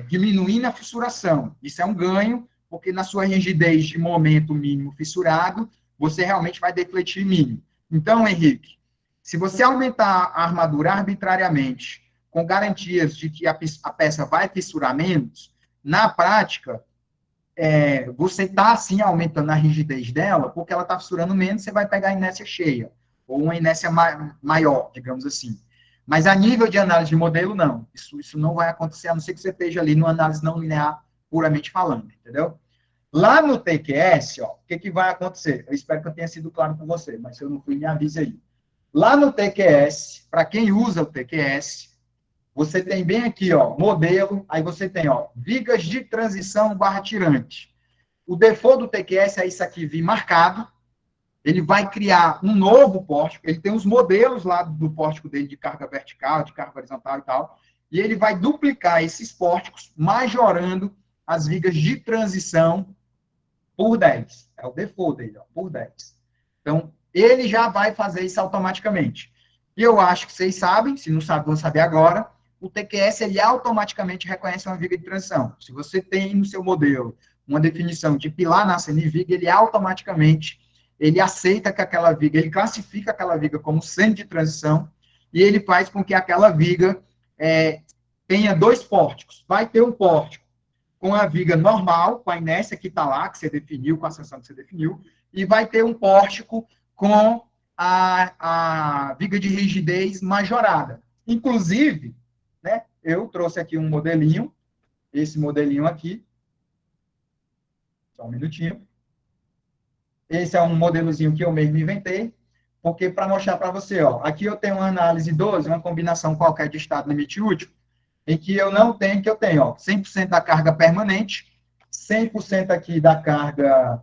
diminuindo a fissuração. Isso é um ganho, porque na sua rigidez de momento mínimo fissurado, você realmente vai defletir mínimo. Então, Henrique, se você aumentar a armadura arbitrariamente, com garantias de que a peça vai fissurar menos, na prática, você está, assim, aumentando a rigidez dela, porque ela está fissurando menos, você vai pegar a inércia cheia, ou uma inércia maior, digamos assim. Mas a nível de análise de modelo, não. Isso não vai acontecer, a não ser que você esteja ali no análise não linear, puramente falando, entendeu? Lá no TQS, ó, o que vai acontecer? Eu espero que eu tenha sido claro com você, mas se eu não fui, me avise aí. Lá no TQS, para quem usa o TQS, você tem bem aqui, ó, modelo, aí você tem, ó, vigas de transição barra tirante. O default do TQS é isso aqui, vir marcado. Ele vai criar um novo pórtico, ele tem os modelos lá do pórtico dele de carga vertical, de carga horizontal e tal, e ele vai duplicar esses pórticos, majorando as vigas de transição por 10. É o default dele, ó, por 10. Então, ele já vai fazer isso automaticamente. E eu acho que vocês sabem, se não sabem, vão saber agora, o TQS, ele automaticamente reconhece uma viga de transição. Se você tem no seu modelo uma definição de pilar na viga, ele automaticamente, ele aceita que aquela viga, ele classifica aquela viga como centro de transição, e ele faz com que aquela viga tenha dois pórticos. Vai ter um pórtico com a viga normal, com a inércia que está lá, que você definiu, com a seção que você definiu, e vai ter um pórtico com a viga de rigidez majorada. Inclusive, né, eu trouxe aqui um modelinho, esse modelinho aqui, só um minutinho. Esse é um modelozinho que eu mesmo inventei, porque para mostrar para você, ó, aqui eu tenho uma análise 12, uma combinação qualquer de estado limite útil, em que eu não tenho, que eu tenho, ó, 100% da carga permanente, 100% aqui da carga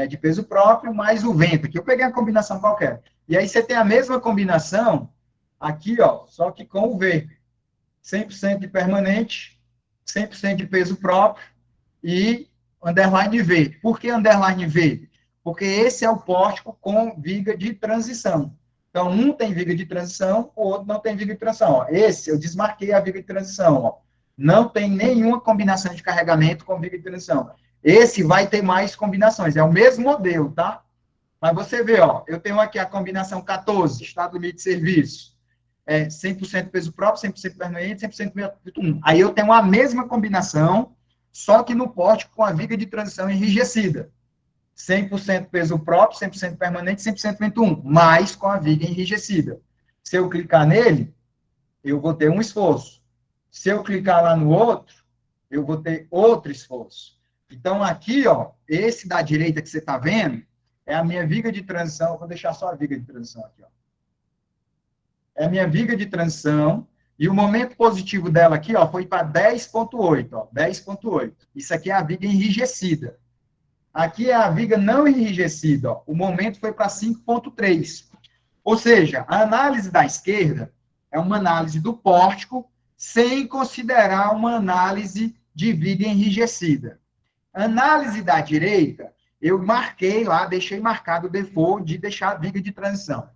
de peso próprio, mais o vento, aqui eu peguei a combinação qualquer. E aí você tem a mesma combinação aqui, ó, só que com o V. 100% de permanente, 100% de peso próprio e underline V. Por que underline V? porque esse é o pórtico com viga de transição. Então, um tem viga de transição, o outro não tem viga de transição. Ó, esse, eu desmarquei a viga de transição. Ó. Não tem nenhuma combinação de carregamento com viga de transição. Esse vai ter mais combinações. É o mesmo modelo, tá? Mas você vê, ó, eu tenho aqui a combinação 14, estado limite de serviço. 100% peso próprio, 100% permanente, 100% meio 1. Aí eu tenho a mesma combinação, só que no pórtico com a viga de transição enrijecida. 100% peso próprio, 100% permanente, 100% vento 1, mas com a viga enrijecida. Se eu clicar nele, eu vou ter um esforço. Se eu clicar lá no outro, eu vou ter outro esforço. Então, aqui, ó, esse da direita que você está vendo, é a minha viga de transição. Vou deixar só a viga de transição aqui, ó. É a minha viga de transição, e o momento positivo dela aqui, ó, foi para 10,8, ó, 10,8. Isso aqui é a viga enrijecida. Aqui é a viga não enrijecida, ó. O momento foi para 5,3. Ou seja, a análise da esquerda é uma análise do pórtico sem considerar uma análise de viga enrijecida. Análise da direita, eu marquei lá, deixei marcado o default de deixar a viga de transição.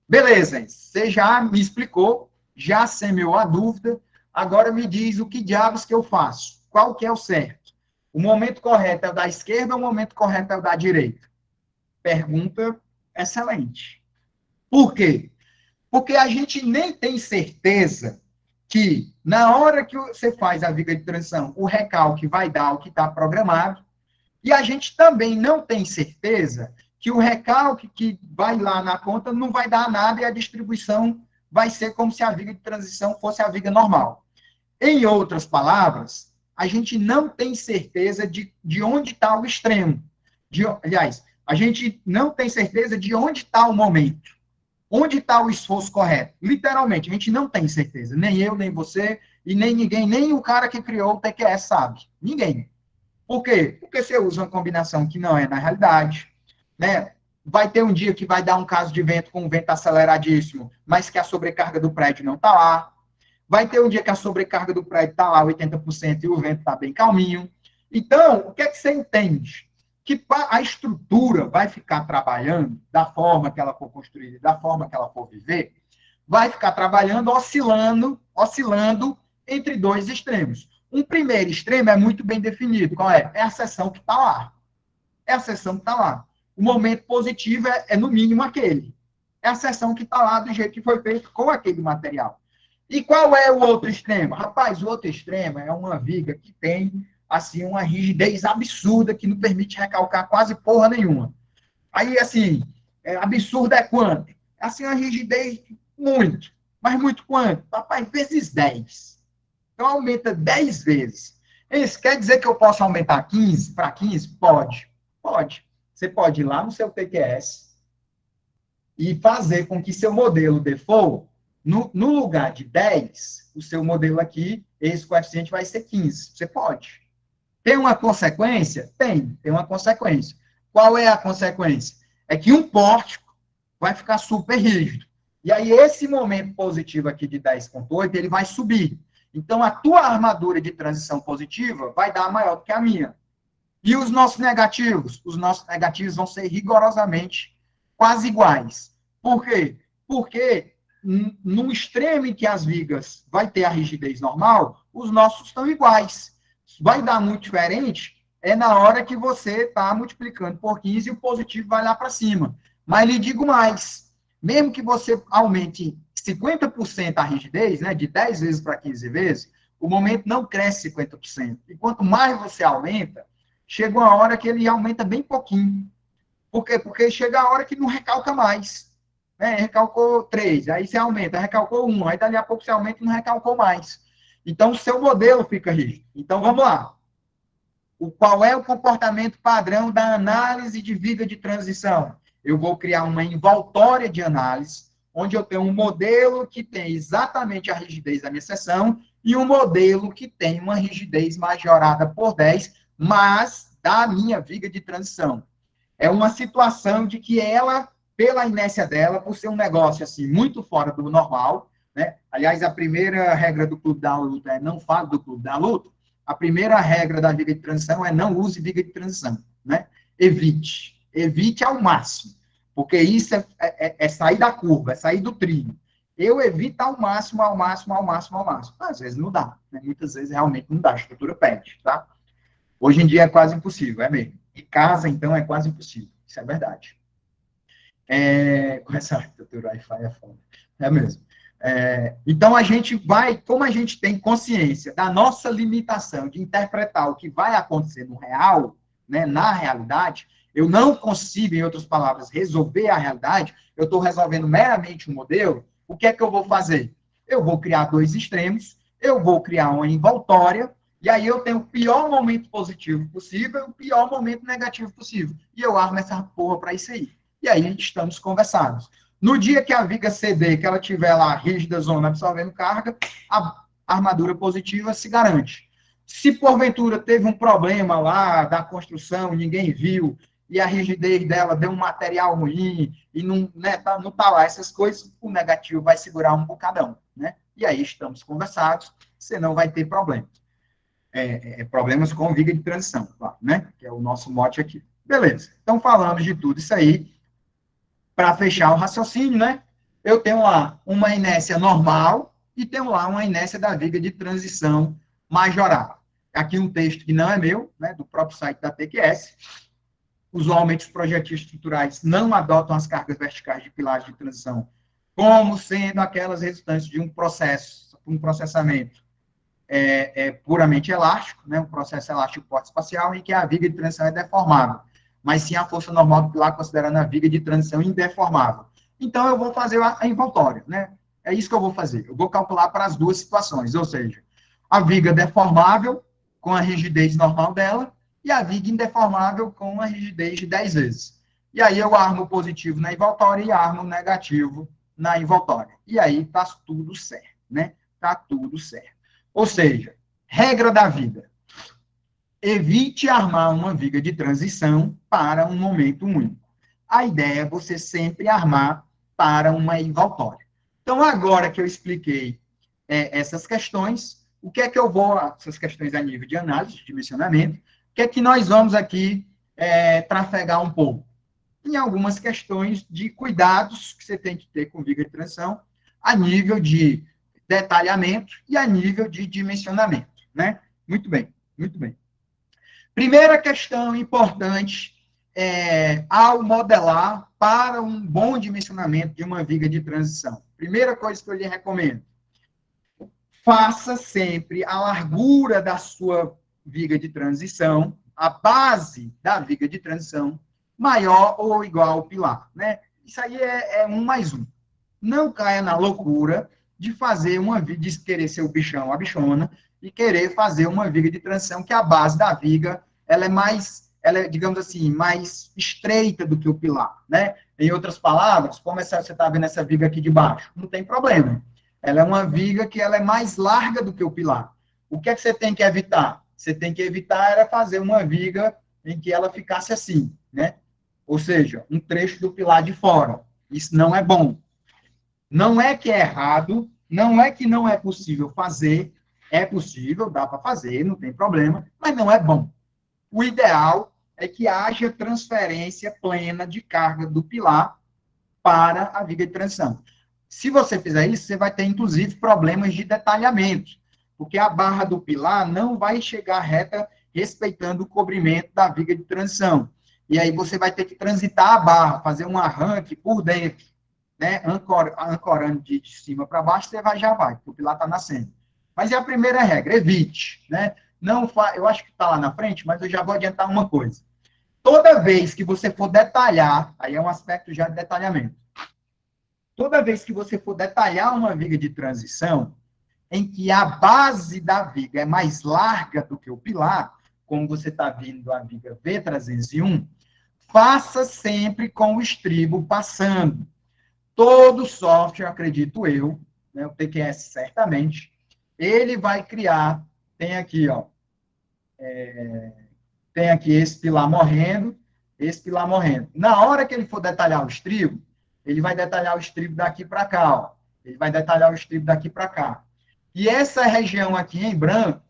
Beleza, você já me explicou, já semeou a dúvida, agora me diz o que diabos que eu faço, qual que é o certo. O momento correto é o da esquerda ou o momento correto é o da direita? Pergunta excelente. Por quê? Porque a gente nem tem certeza que, na hora que você faz a viga de transição, o recalque vai dar o que está programado, e a gente também não tem certeza que o recalque que vai lá na conta não vai dar nada e a distribuição vai ser como se a viga de transição fosse a viga normal. Em outras palavras, a gente não tem certeza de onde está o extremo. Aliás, a gente não tem certeza de onde está o momento. Onde está o esforço correto? Literalmente, a gente não tem certeza. Nem eu, nem você, e nem ninguém, nem o cara que criou o TQS sabe. Ninguém. Por quê? Porque você usa uma combinação que não é na realidade, né? Vai ter um dia que vai dar um caso de vento com um vento aceleradíssimo, mas que a sobrecarga do prédio não está lá. Vai ter um dia que a sobrecarga do prédio está lá 80% e o vento está bem calminho. Então, o que é que você entende? Que a estrutura vai ficar trabalhando da forma que ela for construída, da forma que ela for viver, vai ficar trabalhando, oscilando entre dois extremos. Um primeiro extremo é muito bem definido. Qual é? É a seção que está lá. É a seção que está lá. O momento positivo no mínimo, aquele. É a seção que está lá do jeito que foi feito com aquele material. E qual é o outro extremo? Rapaz, o outro extremo é uma viga que tem assim uma rigidez absurda que não permite recalcar quase porra nenhuma. Aí, assim, absurda é quanto? Assim, uma rigidez muito. Mas muito quanto? Rapaz, vezes 10. Então, aumenta 10 vezes. Isso quer dizer que eu posso aumentar 15 para 15? Pode. Pode. Você pode ir lá no seu TQS e fazer com que seu modelo default, no lugar de 10, o seu modelo aqui, esse coeficiente vai ser 15. Você pode. Tem uma consequência? Tem uma consequência. Qual é a consequência? É que um pórtico vai ficar super rígido. E aí, esse momento positivo aqui de 10,8, ele vai subir. Então, a tua armadura de transição positiva vai dar maior do que a minha. E os nossos negativos? Os nossos negativos vão ser rigorosamente quase iguais. Por quê? Porque no extremo em que as vigas vai ter a rigidez normal, os nossos estão iguais. Vai dar muito diferente na hora que você está multiplicando por 15 e o positivo vai lá para cima. Mas lhe digo mais, mesmo que você aumente 50% a rigidez, né, de 10 vezes para 15 vezes, o momento não cresce 50%. E quanto mais você aumenta, chega uma hora que ele aumenta bem pouquinho. Por quê? Porque chega a hora que não recalca mais. Recalcou 3, aí você aumenta, recalcou 1, aí dali a pouco você aumenta e não recalcou mais. Então, o seu modelo fica rígido. Então, vamos lá. Qual é o comportamento padrão da análise de viga de transição? Eu vou criar uma envoltória de análise, onde eu tenho um modelo que tem exatamente a rigidez da minha seção e um modelo que tem uma rigidez majorada por 10, mas da minha viga de transição. É uma situação de que ela, pela inércia dela, por ser um negócio assim muito fora do normal, né? Aliás, a primeira regra do Clube da Luta é não fale do Clube da Luta. A primeira regra da viga de transição é não use viga de transição, né? Evite. Evite ao máximo, porque isso é sair da curva, é sair do trilho. Eu evito ao máximo, ao máximo, ao máximo, ao máximo. Às vezes não dá, né? Muitas vezes realmente não dá, a estrutura pede, tá? Hoje em dia é quase impossível, é mesmo. E casa, então, é quase impossível, isso é verdade. Com essa arquitetura Wi-Fi é foda. É mesmo. Então, a gente vai, como a gente tem consciência da nossa limitação de interpretar o que vai acontecer no real, né, na realidade, eu não consigo, em outras palavras, resolver a realidade, eu estou resolvendo meramente um modelo, o que é que eu vou fazer? Eu vou criar dois extremos, eu vou criar uma envoltória, e aí eu tenho o pior momento positivo possível e o pior momento negativo possível. E eu armo essa porra para isso aí. E aí estamos conversados. No dia que a viga ceder, que ela tiver lá rígida, zona absorvendo carga, a armadura positiva se garante. Se porventura teve um problema lá da construção, ninguém viu, e a rigidez dela deu um material ruim, e não, né, não tá lá essas coisas, o negativo vai segurar um bocadão, né? E aí estamos conversados, você não vai ter problema. Problemas com viga de transição, né? Que é o nosso mote aqui. Beleza. Então, falamos de tudo isso aí, para fechar o raciocínio, né? Eu tenho lá uma inércia normal e tenho lá uma inércia da viga de transição majorada. Aqui um texto que não é meu, né, do próprio site da TQS. Usualmente os projetistas estruturais não adotam as cargas verticais de pilares de transição como sendo aquelas resultantes de um processo, um processamento puramente elástico, né, um processo elástico porta-espacial, em que a viga de transição é deformável, mas sim a força normal do pilar, considerando a viga de transição indeformável. Então, eu vou fazer a envoltória, né? É isso que eu vou fazer. Eu vou calcular para as duas situações, ou seja, a viga deformável, com a rigidez normal dela, e a viga indeformável com a rigidez de 10 vezes. E aí eu armo o positivo na envoltória e armo o negativo na envoltória. E aí está tudo certo, né? Está tudo certo. Ou seja, regra da vida. Evite armar uma viga de transição para um momento único. A ideia é você sempre armar para uma envoltória. Então, agora que eu expliquei essas questões, o que é que eu vou, essas questões a nível de análise, de dimensionamento, o que é que nós vamos aqui trafegar um pouco? Em algumas questões de cuidados que você tem que ter com viga de transição, a nível de detalhamento e a nível de dimensionamento, né? Muito bem, muito bem. Primeira questão importante ao modelar para um bom dimensionamento de uma viga de transição. Primeira coisa que eu lhe recomendo, faça sempre a largura da sua viga de transição, a base da viga de transição, maior ou igual ao pilar, né? Isso aí é 1+1. Não caia na loucura de fazer de querer ser o bichão, a bichona, e querer fazer uma viga de transição que a base da viga ela é, digamos assim, mais estreita do que o pilar, né? Em outras palavras, como você está vendo essa viga aqui de baixo, não tem problema. Ela é uma viga que ela é mais larga do que o pilar. O que é que você tem que evitar? Você tem que evitar era fazer uma viga em que ela ficasse assim, né? Ou seja, um trecho do pilar de fora. Isso não é bom. Não é que é errado, não é que não é possível fazer, é possível, dá para fazer, não tem problema, mas não é bom. O ideal é que haja transferência plena de carga do pilar para a viga de transição. Se você fizer isso, você vai ter, inclusive, problemas de detalhamento, porque a barra do pilar não vai chegar reta respeitando o cobrimento da viga de transição. E aí você vai ter que transitar a barra, fazer um arranque por dentro, né, ancorando de cima para baixo, você já vai, porque o pilar está nascendo. Mas é a primeira regra, evite, né? Não eu acho que está lá na frente, mas eu já vou adiantar uma coisa. Toda vez que você for detalhar, aí é um aspecto já de detalhamento. Toda vez que você for detalhar uma viga de transição, em que a base da viga é mais larga do que o pilar, como você está vendo a viga V301, faça sempre com o estribo passando. Todo software, acredito eu, né, o TQS certamente, ele vai criar, tem aqui, ó, tem aqui esse pilar morrendo, esse pilar morrendo. Na hora que ele for detalhar o estribo, ele vai detalhar o estribo daqui para cá, ó. Ele vai detalhar o estribo daqui para cá. E essa região aqui em branco,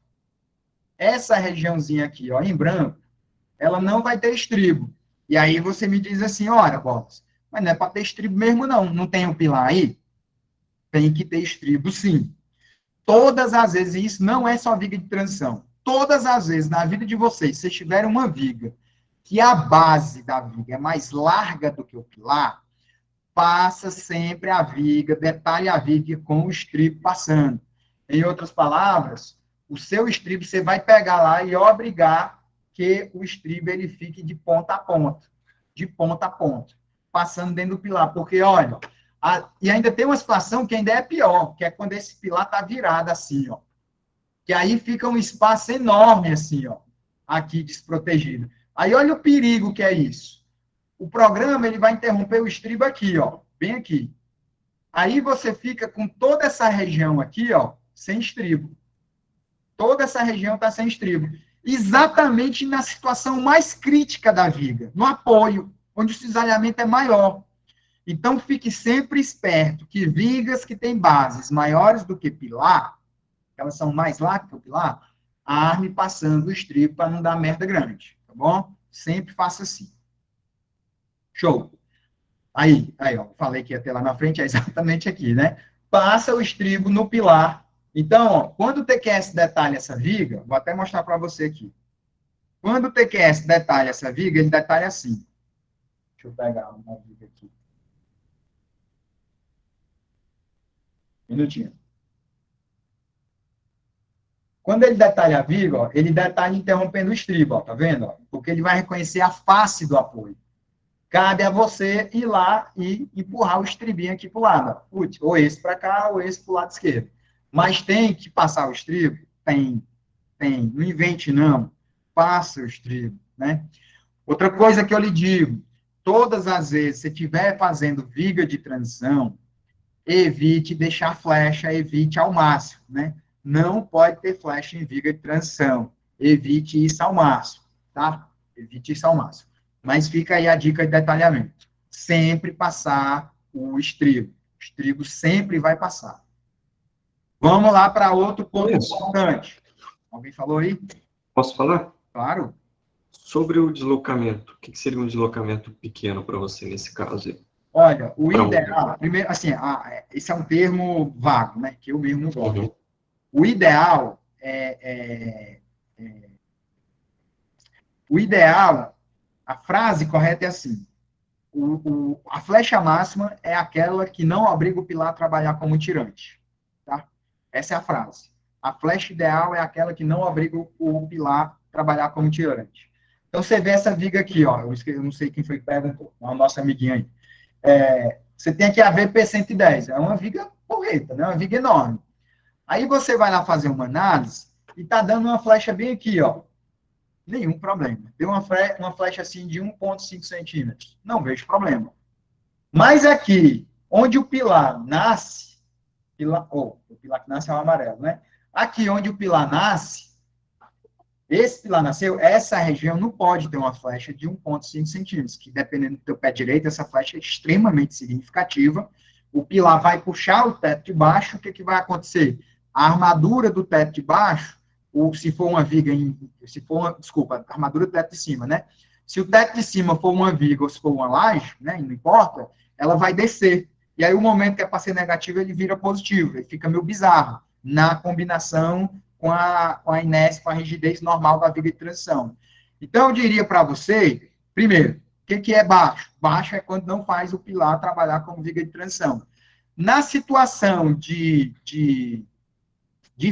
essa regiãozinha aqui, ó, em branco, ela não vai ter estribo. E aí você me diz assim, olha, Bolas, mas não é para ter estribo mesmo, não. Não tem um pilar aí? Tem que ter estribo, sim. Todas as vezes, e isso não é só viga de transição, todas as vezes na vida de vocês, se vocês tiverem uma viga que a base da viga é mais larga do que o pilar, passa sempre a viga, detalhe a viga com o estribo passando. Em outras palavras, o seu estribo você vai pegar lá e obrigar que o estribo ele fique de ponta a ponta, passando dentro do pilar, porque olha, e ainda tem uma situação que ainda é pior, que é quando esse pilar está virado assim, ó, que aí fica um espaço enorme assim, ó, aqui desprotegido. Aí olha o perigo que é isso. O programa ele vai interromper o estribo aqui, ó, bem aqui. Aí você fica com toda essa região aqui, ó, sem estribo. Toda essa região está sem estribo. Exatamente na situação mais crítica da viga, no apoio, onde o cisalhamento é maior. Então, fique sempre esperto que vigas que têm bases maiores do que pilar, elas são mais largas que o pilar, arme passando o estribo para não dar merda grande, tá bom? Sempre faça assim. Show. Aí, ó, falei que ia ter lá na frente, é exatamente aqui, né? Passa o estribo no pilar. Então, ó, quando o TQS detalha essa viga, vou até mostrar para você aqui. Quando o TQS detalha essa viga, ele detalha assim. Deixa eu pegar uma viga aqui. Um minutinho. Quando ele detalha a viga, ó, ele detalha interrompendo o estribo, ó, tá vendo? Ó? Porque ele vai reconhecer a face do apoio. Cabe a você ir lá e empurrar o estribinho aqui para o lado. Putz, ou esse para cá, ou esse para o lado esquerdo. Mas tem que passar o estribo? Tem, tem. Não invente, não. Passa o estribo, né? Outra coisa que eu lhe digo, todas as vezes que você estiver fazendo viga de transição, evite deixar flecha, evite ao máximo, né? Não pode ter flecha em viga de transição. Evite isso ao máximo, tá? Evite isso ao máximo. Mas fica aí a dica de detalhamento. Sempre passar o estribo. O estribo sempre vai passar. Vamos lá para outro ponto importante. Alguém falou aí? Posso falar? Claro. Sobre o deslocamento. O que seria um deslocamento pequeno para você nesse caso? Olha, o ideal, primeiro, assim, esse é um termo vago, né, que eu mesmo não gosto. Uhum. O ideal o ideal, a frase correta é assim, a flecha máxima é aquela que não obriga o pilar a trabalhar como tirante, tá? Essa é a frase. A flecha ideal é aquela que não obriga o pilar a trabalhar como tirante. Então, você vê essa viga aqui, ó, eu não sei quem foi que perguntou, é uma nossa amiguinha aí. Você tem aqui a VP110, é uma viga porreta, né? Uma viga enorme. Aí você vai lá fazer uma análise e tá dando uma flecha bem aqui, ó. Nenhum problema. Deu uma flecha assim de 1,5 centímetros. Não vejo problema. Mas aqui, onde o pilar nasce, o pilar que nasce é o amarelo, né? Aqui onde o pilar nasce, esse pilar nasceu, essa região não pode ter uma flecha de 1,5 centímetros, que dependendo do teu pé direito, essa flecha é extremamente significativa. O pilar vai puxar o teto de baixo, o que, que vai acontecer? A armadura do teto de baixo, ou se for uma viga, desculpa, a armadura do teto de cima, né? Se o teto de cima for uma viga ou se for uma laje, né, não importa, ela vai descer. E aí o momento que é para ser negativo, ele vira positivo, ele fica meio bizarro na combinação com a inércia, com a rigidez normal da viga de transição. Então, eu diria para você, primeiro, o que é baixo? Baixo é quando não faz o pilar trabalhar como viga de transição. Na situação de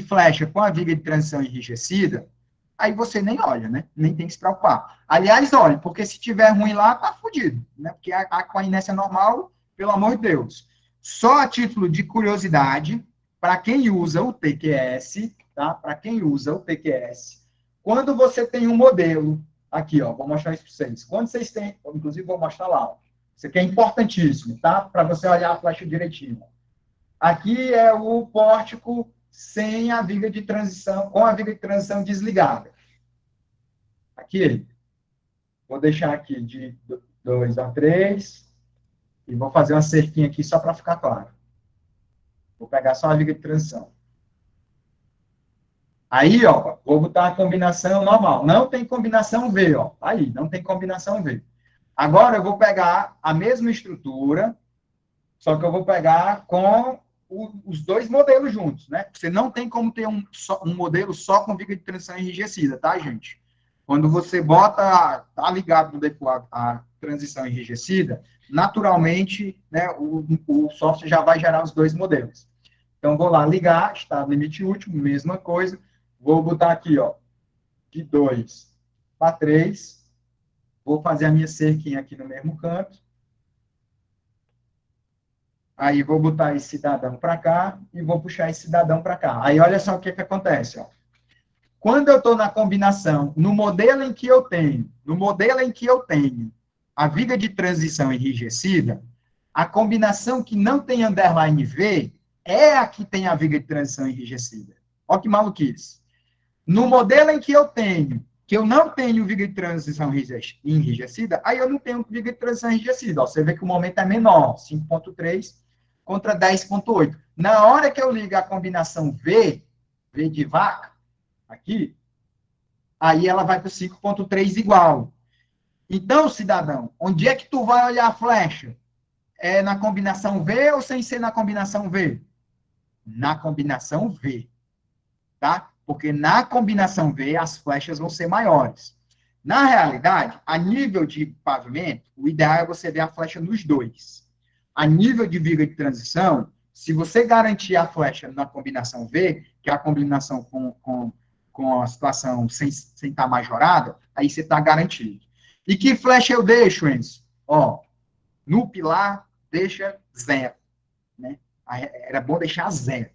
flecha com a viga de transição enrijecida, aí você nem olha, né? Nem tem que se preocupar. Aliás, olha, porque se tiver ruim lá, tá fodido, né? Porque com a inércia normal, pelo amor de Deus. Só a título de curiosidade, para quem usa o TQS, tá? Para quem usa o TQS, quando você tem um modelo, aqui, ó, vou mostrar isso para vocês. Quando vocês têm, inclusive vou mostrar lá, ó. Isso aqui é importantíssimo, tá? Para você olhar a flecha direitinho. Aqui é o pórtico sem a viga de transição, com a viga de transição desligada. Aqui, vou deixar aqui de 2 a 3 e vou fazer uma cerquinha aqui só para ficar claro. Vou pegar só a viga de transição. Aí, ó, vou botar a combinação normal. Não tem combinação V, ó. Aí, não tem combinação V. Agora eu vou pegar a mesma estrutura, só que eu vou pegar com os dois modelos juntos, né? Você não tem como ter um modelo só com viga de transição enrijecida, tá, gente? Quando você bota, tá ligado no DEPO a transição enrijecida, naturalmente, né, o software já vai gerar os dois modelos. Então, vou lá ligar, estado limite último, mesma coisa. Vou botar aqui, ó, de 2 para 3. Vou fazer a minha cerquinha aqui no mesmo canto. Aí vou botar esse cidadão para cá e vou puxar esse cidadão para cá. Aí olha só o que acontece, ó. Quando eu estou na combinação, no modelo em que eu tenho a viga de transição enrijecida, a combinação que não tem underline V é a que tem a viga de transição enrijecida. Olha que maluquice. No modelo em que eu não tenho viga de transição enrijecida, aí eu não tenho viga de transição enrijecida. Ó, você vê que o momento é menor, 5.3 contra 10.8. Na hora que eu ligo a combinação V de vaca, aqui, aí ela vai para o 5.3 igual. Então, cidadão, onde é que tu vai olhar a flecha? É na combinação V ou sem ser na combinação V? Na combinação V, tá? Porque na combinação V as flechas vão ser maiores. Na realidade, a nível de pavimento, o ideal é você ver a flecha nos dois. A nível de viga de transição, se você garantir a flecha na combinação V, que é a combinação com a situação sem estar majorada, aí você está garantido. E que flecha eu deixo, Enzo? Ó, no pilar, deixa 0. Né? Era bom deixar 0.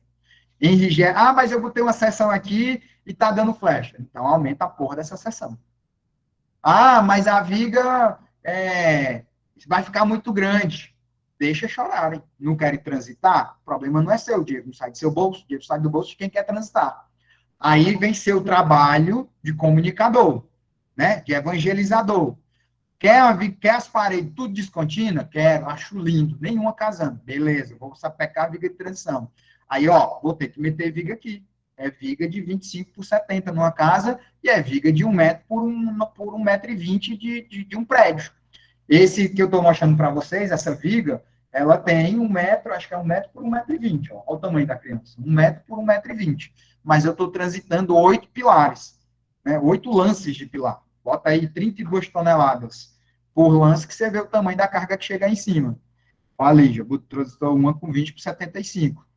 Mas eu botei uma seção aqui e tá dando flecha. Então, aumenta a porra dessa seção. Mas a viga vai ficar muito grande. Deixa chorarem. Não querem transitar? O problema não é seu, Diego. Não sai do seu bolso. Diego sai do bolso de quem quer transitar. Aí vem seu trabalho de comunicador, né? De evangelizador. Quer as paredes tudo descontínua? Quero, acho lindo. Nenhuma casando. Beleza, vou sapecar a viga de transição. Aí, ó, vou ter que meter viga aqui. É viga de 25 por 70 numa casa e é viga de 1 metro por 1,20 metro de um prédio. Esse que eu estou mostrando para vocês, essa viga, ela tem 1 metro, acho que é 1 metro por 1,20 m. Olha o tamanho da criança. 1 metro por 1,20 m. Mas eu estou transitando 8 pilares, né? 8 lances de pilar. Bota aí 32 toneladas por lance, que você vê o tamanho da carga que chega aí em cima. Olha ali, já transitou uma com 20 por 75.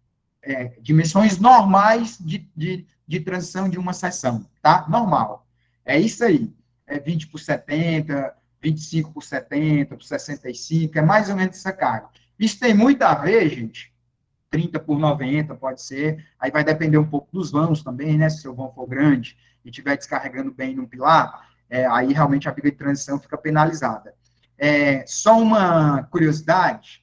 Dimensões normais de transição de uma seção, tá? Normal. É isso aí. É 20 por 70, 25 por 70, por 65, é mais ou menos essa carga. Isso tem muito a ver, gente, 30 por 90 pode ser, aí vai depender um pouco dos vãos também, né? Se o seu vão for grande e estiver descarregando bem no pilar, aí realmente a viga de transição fica penalizada. Só uma curiosidade,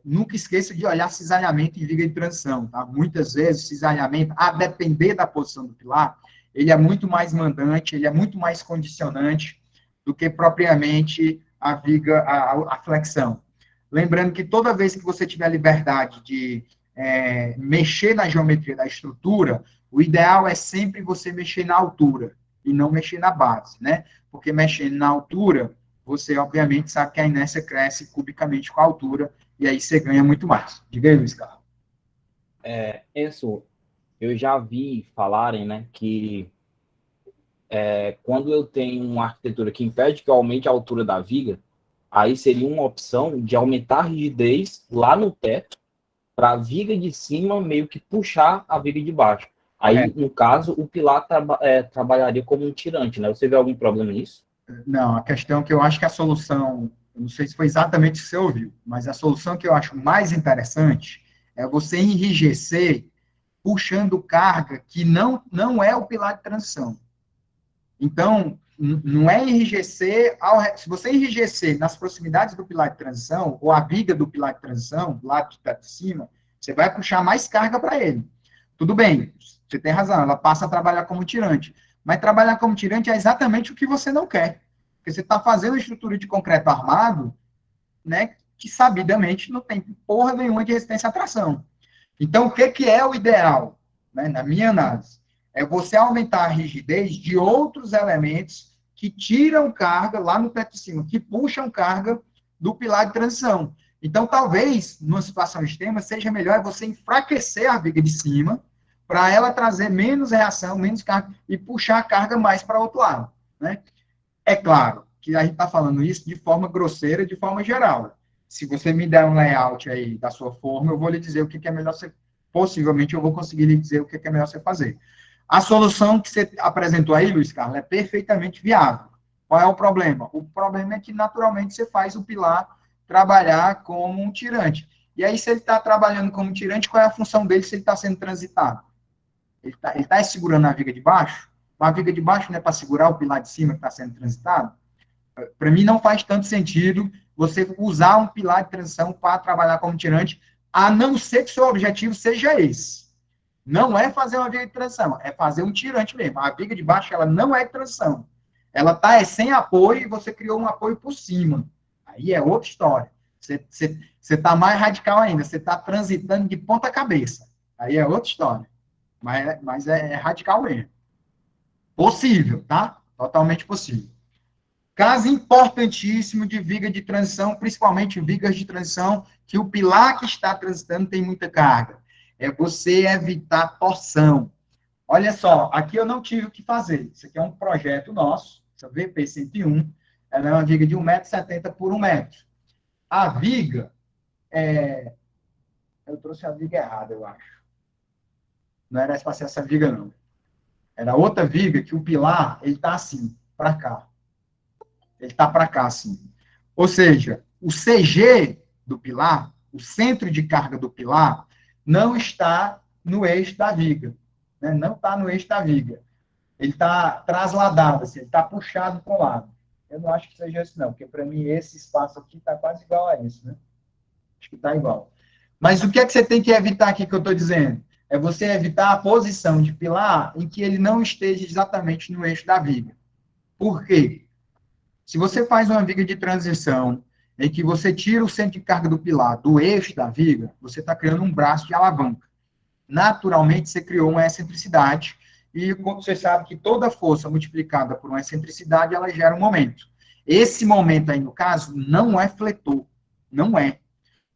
nunca esqueça de olhar cisalhamento em viga de transição, tá? Muitas vezes o cisalhamento, a depender da posição do pilar, ele é muito mais mandante, ele é muito mais condicionante do que propriamente a viga, a flexão. Lembrando que toda vez que você tiver liberdade de mexer na geometria da estrutura, o ideal é sempre você mexer na altura e não mexer na base, né? Porque mexendo na altura, você obviamente sabe que a inércia cresce cubicamente com a altura e aí você ganha muito mais. Diga aí, Luiz Carlos. Enzo, eu já vi falarem, né, que quando eu tenho uma arquitetura que impede que eu aumente a altura da viga, aí seria uma opção de aumentar a rigidez lá no teto, para a viga de cima meio que puxar a viga de baixo. Aí, no caso, o pilar trabalharia como um tirante, né? Você vê algum problema nisso? Não, a questão que eu acho que a solução, eu não sei se foi exatamente o que você ouviu, mas a solução que eu acho mais interessante é você enrijecer puxando carga que não é o pilar de transição. Então, não é enrijecer, se você enrijecer nas proximidades do pilar de transição, ou a viga do pilar de transição, do lado de cima, você vai puxar mais carga para ele. Tudo bem, você tem razão, ela passa a trabalhar como tirante. Mas trabalhar como tirante é exatamente o que você não quer. Porque você está fazendo estrutura de concreto armado, né, que sabidamente não tem porra nenhuma de resistência à tração. Então, o que é o ideal, né, na minha análise? É você aumentar a rigidez de outros elementos que tiram carga lá no teto de cima, que puxam carga do pilar de transição. Então, talvez, numa situação extrema, seja melhor você enfraquecer a viga de cima para ela trazer menos reação, menos carga e puxar a carga mais para o outro lado, né? É claro que a gente está falando isso de forma grosseira, de forma geral. Se você me der um layout aí da sua forma, eu vou lhe dizer o que é melhor você... Possivelmente eu vou conseguir lhe dizer o que é melhor você fazer. A solução que você apresentou aí, Luiz Carlos, é perfeitamente viável. Qual é o problema? O problema é que, naturalmente, você faz o pilar trabalhar como um tirante. E aí, se ele está trabalhando como tirante, qual é a função dele se ele está sendo transitado? Ele tá segurando a viga de baixo? A viga de baixo não é para segurar o pilar de cima que está sendo transitado? Para mim, não faz tanto sentido você usar um pilar de transição para trabalhar como tirante, a não ser que seu objetivo seja esse. Não é fazer uma viga de transição, é fazer um tirante mesmo. A viga de baixo, ela não é de transição. Ela está sem apoio e você criou um apoio por cima. Aí é outra história. Você está mais radical ainda. Você está transitando de ponta cabeça. Aí é outra história. Mas é radical mesmo. Possível, tá? Totalmente possível. Caso importantíssimo de viga de transição, principalmente vigas de transição, que o pilar que está transitando tem muita carga. É você evitar torção. Olha só, aqui eu não tive o que fazer. Isso aqui é um projeto nosso, essa VP101. Ela é uma viga de 1,70 m por 1 metro. A viga, eu trouxe a viga errada, eu acho. Não era para ser essa viga, não. Era outra viga que o pilar, ele está assim, para cá. Ele está para cá, assim. Ou seja, o CG do pilar, o centro de carga do pilar, não está no eixo da viga. Né? Não está no eixo da viga. Ele está trasladado, assim, ele está puxado para o lado. Eu não acho que seja isso, não, porque para mim esse espaço aqui está quase igual a isso, né? Acho que está igual. Mas o que é que você tem que evitar aqui que eu estou dizendo? É você evitar a posição de pilar em que ele não esteja exatamente no eixo da viga. Por quê? Se você faz uma viga de transição em que você tira o centro de carga do pilar do eixo da viga, você está criando um braço de alavanca. Naturalmente, você criou uma excentricidade, e você sabe que toda força multiplicada por uma excentricidade, ela gera um momento. Esse momento aí, no caso, não é fletor. Não é.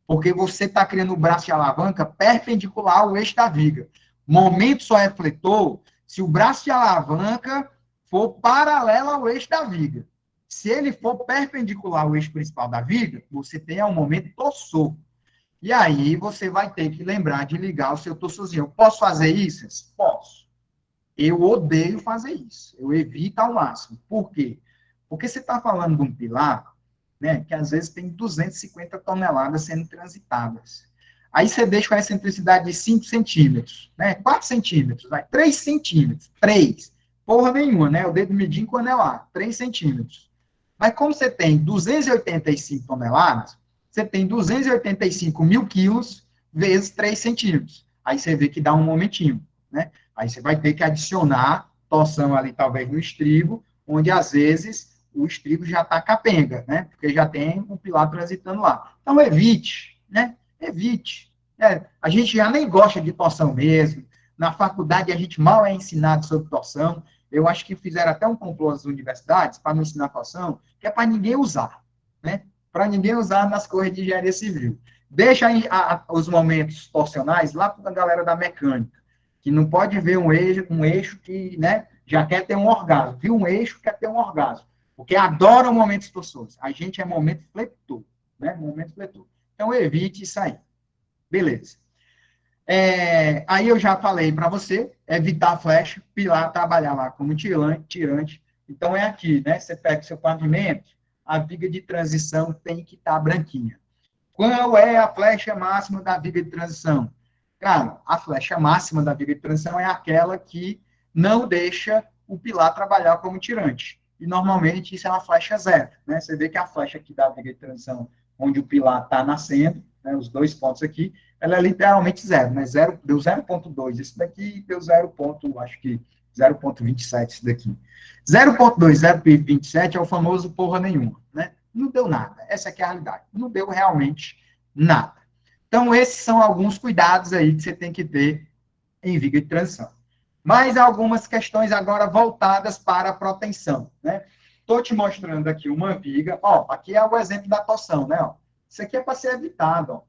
Porque você está criando um braço de alavanca perpendicular ao eixo da viga. Momento só é fletor se o braço de alavanca for paralelo ao eixo da viga. Se ele for perpendicular ao eixo principal da viga, você tem um momento torsor. E aí você vai ter que lembrar de ligar o seu torsorzinho. Eu posso fazer isso? Posso. Eu odeio fazer isso. Eu evito ao máximo. Por quê? Porque você está falando de um pilar, né, que às vezes tem 250 toneladas sendo transitadas. Aí você deixa com essa excentricidade de 5 centímetros, né, 4 centímetros, vai, 3 centímetros, 3. Porra nenhuma, né? O dedo midinho quando é lá, 3 centímetros. Mas como você tem 285 toneladas, você tem 285 mil quilos vezes 3 centímetros. Aí você vê que dá um momentinho, né? Aí você vai ter que adicionar torção ali, talvez, no estribo, onde, às vezes, o estribo já está capenga, né? Porque já tem um pilar transitando lá. Então, evite, né? Evite. A gente já nem gosta de torção mesmo. Na faculdade, a gente mal é ensinado sobre torção. Eu acho que fizeram até um complô nas universidades para não ensinar torção, que é para ninguém usar, né? Para ninguém usar nas coisas de engenharia civil. Deixa os momentos torsionais lá para a galera da mecânica, que não pode ver um eixo que, né, já quer ter um orgasmo. Viu um eixo, quer ter um orgasmo. Porque adora momentos torsores. A gente é momento fletor, né? Momento fletor. Então, evite isso aí. Beleza. Aí eu já falei para você, evitar flecha, pilar, trabalhar lá como tirante. Então, é aqui, né? Você pega o seu pavimento, a viga de transição tem que estar branquinha. Qual é a flecha máxima da viga de transição? Cara, a flecha máxima da viga de transição é aquela que não deixa o pilar trabalhar como tirante. E, normalmente, isso é uma flecha zero, né? Você vê que a flecha aqui da viga de transição, onde o pilar está nascendo, né, os dois pontos aqui, ela é literalmente zero, né? Deu 0,2. Esse daqui deu 0,27 esse daqui. 0,2, 0,27 é o famoso porra nenhuma, né? Não deu nada. Essa aqui é a realidade. Não deu realmente nada. Então, esses são alguns cuidados aí que você tem que ter em viga de transição. Mais algumas questões agora voltadas para a proteção, né? estou te mostrando aqui uma viga, ó, aqui é o exemplo da torção, né, ó. Isso aqui é para ser evitado, ó.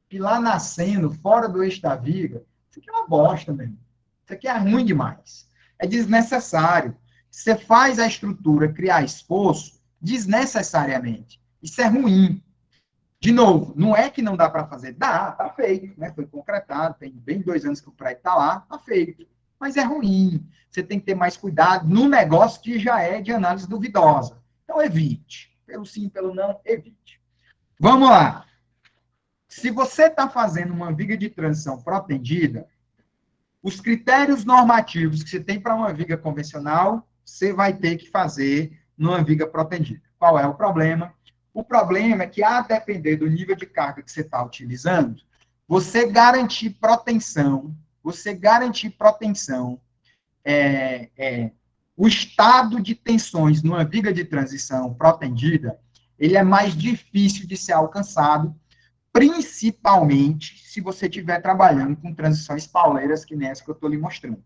Pilar nascendo fora do eixo da viga, isso aqui é uma bosta, mesmo. Isso aqui é ruim demais. É desnecessário. Você faz a estrutura criar esforço desnecessariamente. Isso é ruim. De novo, não é que não dá para fazer. Dá, tá feito, né? Foi concretado, tem bem 2 anos que o prédio está lá, tá feito. Mas é ruim. Você tem que ter mais cuidado no negócio que já é de análise duvidosa. Então, evite. Pelo sim, pelo não, evite. Vamos lá. Se você está fazendo uma viga de transição protendida, os critérios normativos que você tem para uma viga convencional, você vai ter que fazer numa viga protendida. Qual é o problema? O problema é que, a depender do nível de carga que você está utilizando, você garantir proteção, o estado de tensões numa viga de transição protendida, ele é mais difícil de ser alcançado, principalmente se você estiver trabalhando com transições pauleiras, que nem essa que eu estou lhe mostrando.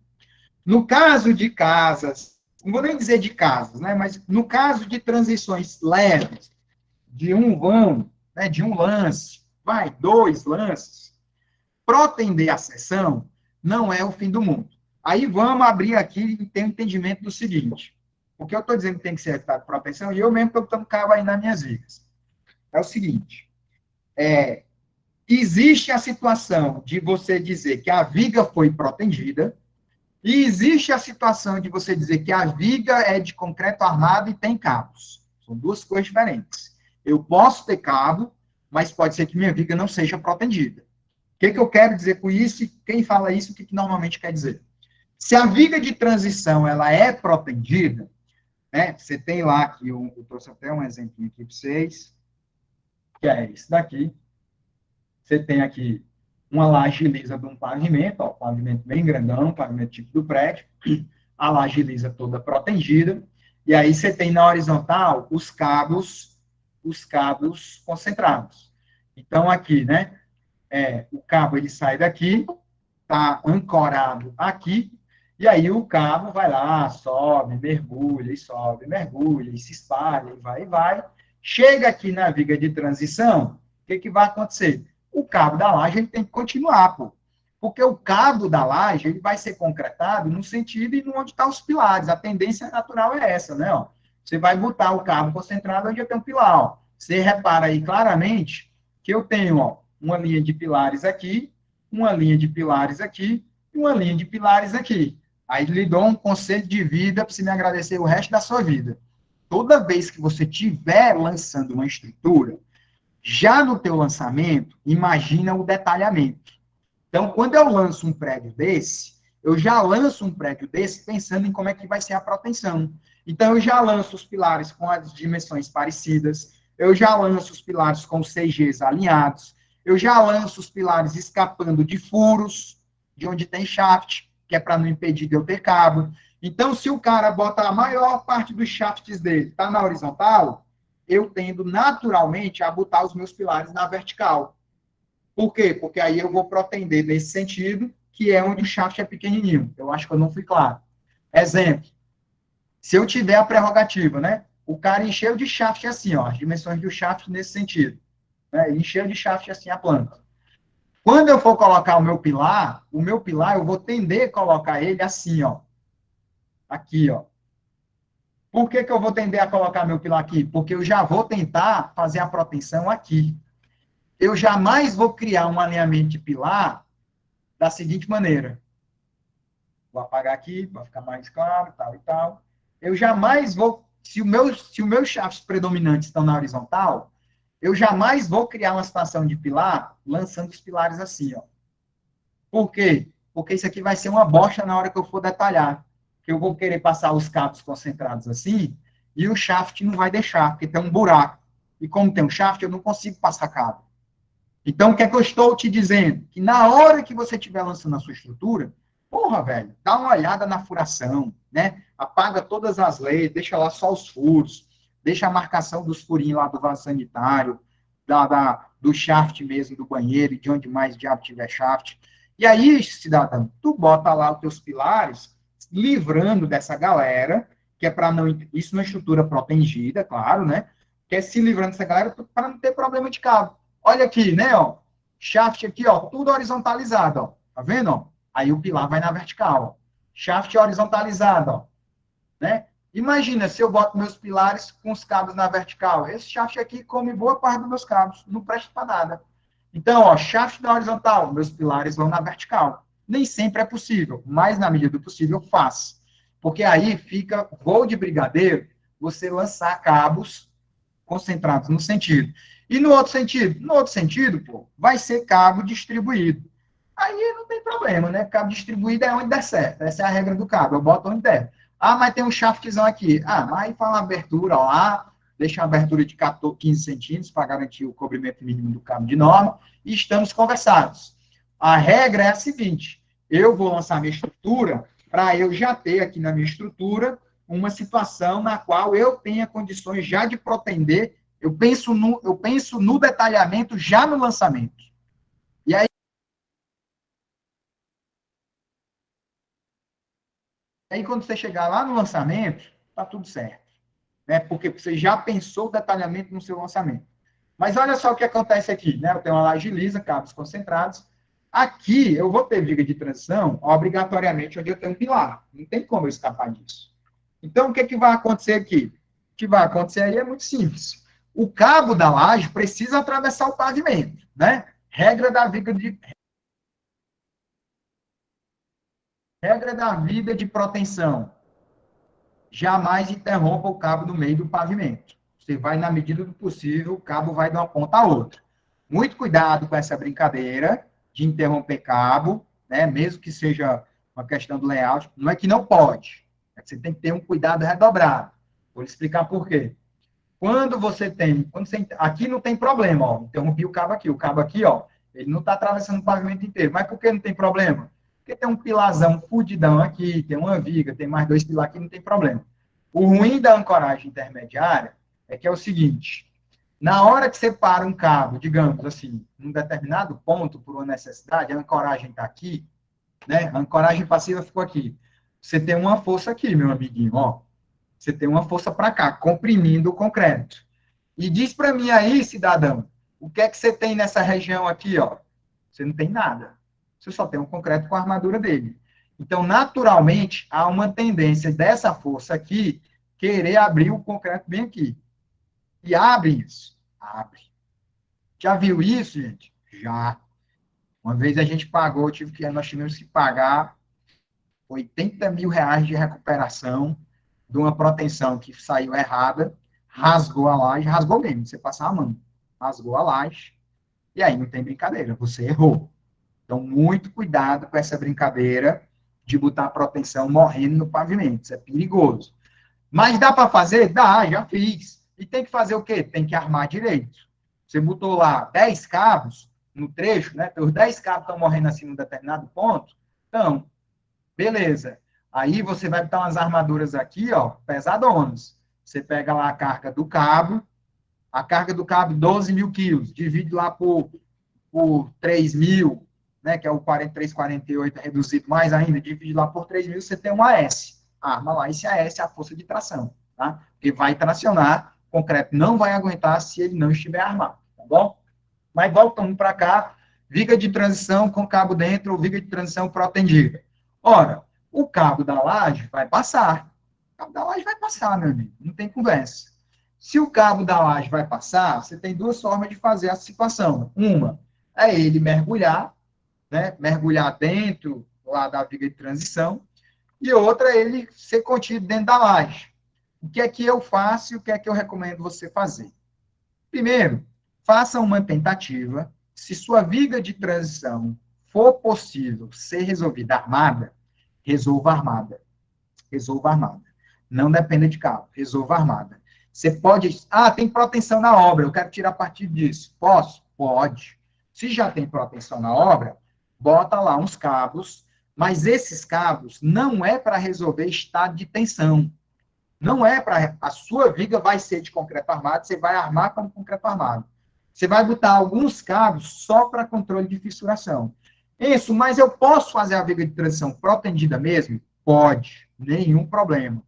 No caso de casas, não vou nem dizer de casas, né, mas no caso de transições leves, de um vão, né, de um lance, 2 lances, protender a seção não é o fim do mundo. Aí vamos abrir aqui e ter um entendimento do seguinte, porque eu estou dizendo que tem que ser evitado proteção, e eu mesmo estou botando cabo aí nas minhas vigas. É o seguinte, existe a situação de você dizer que a viga foi protendida, e existe a situação de você dizer que a viga é de concreto armado e tem cabos. São 2 coisas diferentes. Eu posso ter cabo, mas pode ser que minha viga não seja protendida. O que eu quero dizer com isso? E quem fala isso, o que normalmente quer dizer? Se a viga de transição ela é protendida, né, você tem lá, que eu trouxe até um exemplo aqui para vocês, que é esse daqui. Você tem aqui uma laje lisa de um pavimento, ó, pavimento bem grandão, pavimento tipo do prédio, a laje lisa toda protegida, e aí você tem na horizontal os cabos concentrados. Então, aqui, né, o cabo ele sai daqui, está ancorado aqui, e aí o cabo vai lá, sobe, mergulha, e se espalha, e vai. Chega aqui na viga de transição, o que vai acontecer? O cabo da laje ele tem que continuar, pô. Porque o cabo da laje ele vai ser concretado no sentido e onde estão os pilares. A tendência natural é essa, né? Ó. Você vai botar o cabo concentrado onde tem um pilar. Ó. Você repara aí claramente que eu tenho, ó, uma linha de pilares aqui, uma linha de pilares aqui e uma linha de pilares aqui. Aí lhe dou um conselho de vida para você me agradecer o resto da sua vida. Toda vez que você estiver lançando uma estrutura, já no teu lançamento, imagina o detalhamento. Então, quando eu lanço um prédio desse, eu já lanço um prédio desse pensando em como é que vai ser a proteção. Então, eu já lanço os pilares com as dimensões parecidas, eu já lanço os pilares com os CGs alinhados, eu já lanço os pilares escapando de furos, de onde tem shaft, que é para não impedir de eu ter cabo. Então, se o cara bota a maior parte dos shafts dele, está na horizontal, eu tendo naturalmente a botar os meus pilares na vertical. Por quê? Porque aí eu vou protender nesse sentido, que é onde o shaft é pequenininho. Eu acho que eu não fui claro. Exemplo. Se eu tiver a prerrogativa, né? O cara encheu de shaft assim, ó, as dimensões do shaft nesse sentido. Né? Encheu de shaft assim a planta. Quando eu for colocar o meu pilar eu vou tender a colocar ele assim, ó. Aqui, ó. Por que eu vou tender a colocar meu pilar aqui? Porque eu já vou tentar fazer a proteção aqui. Eu jamais vou criar um alinhamento de pilar da seguinte maneira. Vou apagar aqui, para ficar mais claro, tal e tal. Eu jamais vou, se os meus shafts predominantes estão na horizontal, eu jamais vou criar uma situação de pilar lançando os pilares assim, ó. Por quê? Porque isso aqui vai ser uma bosta na hora que eu for detalhar. Que eu vou querer passar os cabos concentrados assim, e o shaft não vai deixar, porque tem um buraco. E como tem um shaft, eu não consigo passar cabo. Então, o que é que eu estou te dizendo? Que na hora que você estiver lançando a sua estrutura, porra, velho, dá uma olhada na furação, né? Apaga todas as leis, deixa lá só os furos, deixa a marcação dos furinhos lá do vaso sanitário, do shaft mesmo do banheiro, e de onde mais diabo tiver shaft. E aí, cidadão, tu bota lá os teus pilares, livrando dessa galera, que é para não... Isso na estrutura protegida, claro, né? Que é se livrando dessa galera para não ter problema de cabo. Olha aqui, né, ó. Shaft aqui, ó, tudo horizontalizado, ó. Tá vendo, ó? Aí o pilar vai na vertical, ó. Shaft horizontalizado, ó. Né? Imagina se eu boto meus pilares com os cabos na vertical. Esse shaft aqui come boa parte dos meus cabos. Não presta para nada. Então, ó, shaft na horizontal, meus pilares vão na vertical. Nem sempre é possível, mas na medida do possível, faço. Porque aí fica voo de brigadeiro, você lançar cabos concentrados no sentido. E no outro sentido? No outro sentido, pô, vai ser cabo distribuído. Aí não tem problema, né? Cabo distribuído é onde der certo. Essa é a regra do cabo, eu boto onde der. Ah, mas tem um shaftzão aqui. Ah, mas aí faz uma abertura lá, deixa uma abertura de 14, 15 centímetros para garantir o cobrimento mínimo do cabo de norma, e estamos conversados. A regra é a seguinte, eu vou lançar minha estrutura para eu já ter aqui na minha estrutura uma situação na qual eu tenha condições já de protender, eu penso no detalhamento já no lançamento. E aí quando você chegar lá no lançamento, tá tudo certo. Né? Porque você já pensou o detalhamento no seu lançamento. Mas olha só o que acontece aqui, né? Eu tenho uma laje lisa, cabos concentrados. Aqui eu vou ter viga de transição, obrigatoriamente, onde eu tenho um pilar. Não tem como eu escapar disso. Então, o que vai acontecer aqui? O que vai acontecer aí é muito simples. O cabo da laje precisa atravessar o pavimento, né? Regra da vida de proteção. Jamais interrompa o cabo no meio do pavimento. Você vai, na medida do possível, o cabo vai de uma ponta a outra. Muito cuidado com essa brincadeira de interromper cabo, né? Mesmo que seja uma questão do layout. Não é que não pode, é que você tem que ter um cuidado redobrado. Vou explicar por quê. Aqui não tem problema, ó. Interrompi o cabo aqui, ó, ele não está atravessando o pavimento inteiro. Mas por que não tem problema? Porque tem um pilarzão fudidão aqui, tem uma viga, tem mais 2 pilares aqui, não tem problema. O ruim da ancoragem intermediária é que é o seguinte, na hora que você para um cabo, digamos assim, num determinado ponto, por uma necessidade, a ancoragem está aqui, né? A ancoragem passiva ficou aqui. Você tem uma força aqui, meu amiguinho, ó. Você tem uma força para cá, comprimindo o concreto. E diz para mim aí, cidadão, o que é que você tem nessa região aqui, ó? Você não tem nada. Você só tem um concreto com a armadura dele. Então, naturalmente, há uma tendência dessa força aqui querer abrir o concreto bem aqui. E abre isso. Abre. Já viu isso, gente? Já. Uma vez a gente pagou, nós tivemos que pagar R$80 mil de recuperação de uma proteção que saiu errada, rasgou a laje, rasgou mesmo, você passar a mão, rasgou a laje, e aí não tem brincadeira, você errou. Então, muito cuidado com essa brincadeira de botar a proteção morrendo no pavimento, isso é perigoso. Mas dá para fazer? Dá, já fiz. E tem que fazer o quê? Tem que armar direito. Você botou lá 10 cabos no trecho, né? Os 10 cabos estão morrendo assim num determinado ponto, então, beleza. Aí você vai botar umas armaduras aqui, ó, pesadonas. Você pega lá a carga do cabo 12 mil quilos, divide lá por 3 mil, né, que é o 43, 48 reduzido mais ainda, divide lá por 3 mil, você tem uma AS. Arma lá, esse AS é a força de tração, tá? Porque vai tracionar, o concreto não vai aguentar se ele não estiver armado, tá bom? Mas voltando para cá, viga de transição com cabo dentro, ou viga de transição protendida. Ora, o cabo da laje vai passar. O cabo da laje vai passar, meu amigo. Não tem conversa. Se o cabo da laje vai passar, você tem 2 formas de fazer a situação. Uma é ele mergulhar, né? Mergulhar dentro lá da viga de transição. E outra é ele ser contido dentro da laje. O que é que eu faço e o que é que eu recomendo você fazer? Primeiro, faça uma tentativa. Se sua viga de transição for possível ser resolvida armada, resolva armada. Resolva armada. Não dependa de cabo, resolva armada. Você pode... Ah, tem proteção na obra, eu quero tirar partido disso. Posso? Pode. Se já tem proteção na obra, bota lá uns cabos, mas esses cabos não é para resolver estado de tensão. Não é para... A sua viga vai ser de concreto armado, você vai armar com concreto armado. Você vai botar alguns cabos só para controle de fissuração. Isso, mas eu posso fazer a viga de transição protendida mesmo? Pode, nenhum problema.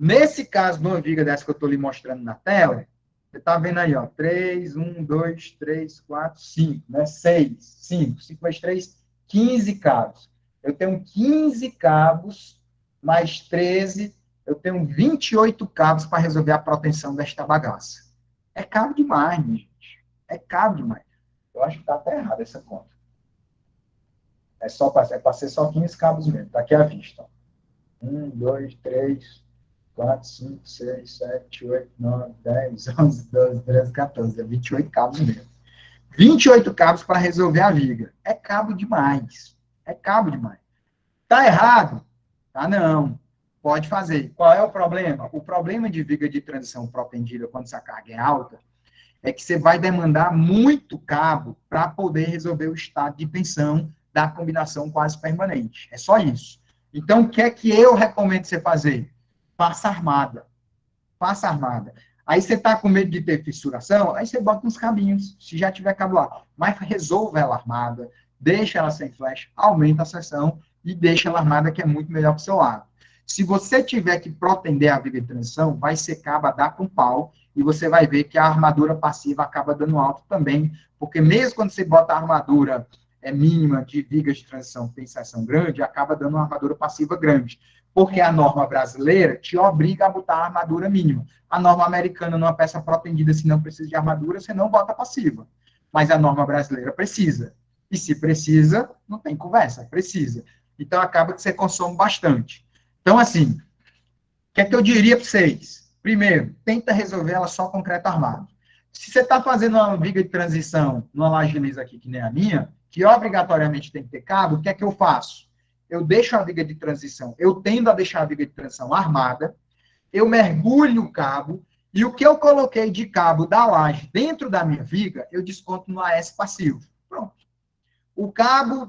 Nesse caso, de uma viga dessa que eu estou lhe mostrando na tela, você está vendo aí, ó, 3, 1, 2, 3, 4, 5, né? 6, 5, 5 mais 3, 15 cabos. Eu tenho 15 cabos, mais 13, eu tenho 28 cabos para resolver a proteção desta bagaça. É cabo demais, minha gente. É cabo demais. Eu acho que está até errado essa conta. É para ser só 15 cabos mesmo. Está aqui à vista. 1, 2, 3, 4, 5, 6, 7, 8, 9, 10, 11, 12, 13, 14. É 28 cabos mesmo. 28 cabos para resolver a viga. É cabo demais. É cabo demais. Tá errado? Tá não. Pode fazer. Qual é o problema? O problema de viga de transição propendida quando essa carga é alta é que você vai demandar muito cabo para poder resolver o estado de tensão da combinação quase permanente. É só isso. Então, o que é que eu recomendo você fazer? Faça armada. Faça armada. Aí você está com medo de ter fissuração, aí você bota uns cabinhos, se já tiver cabo lá. Mas resolva ela armada, deixa ela sem flash, aumenta a seção e deixa ela armada, que é muito melhor para o seu lado. Se você tiver que protender a viga de transição, vai ser cabo a dar com pau, e você vai ver que a armadura passiva acaba dando alto também, porque mesmo quando você bota a armadura mínima de vigas de transição que tem seção grande, acaba dando uma armadura passiva grande. Porque a norma brasileira te obriga a botar a armadura mínima. A norma americana, numa peça protendida, se não precisa de armadura, você não bota passiva. Mas a norma brasileira precisa. E se precisa, não tem conversa, precisa. Então, acaba que você consome bastante. Então, assim, o que é que eu diria para vocês? Primeiro, tenta resolver ela só concreto armado. Se você está fazendo uma viga de transição numa laje lisa aqui, que nem a minha, que obrigatoriamente tem que ter cabo, o que é que eu faço? Eu deixo a viga de transição, eu tendo a deixar a viga de transição armada, eu mergulho o cabo, e o que eu coloquei de cabo da laje dentro da minha viga, eu desconto no AS passivo. Pronto. O cabo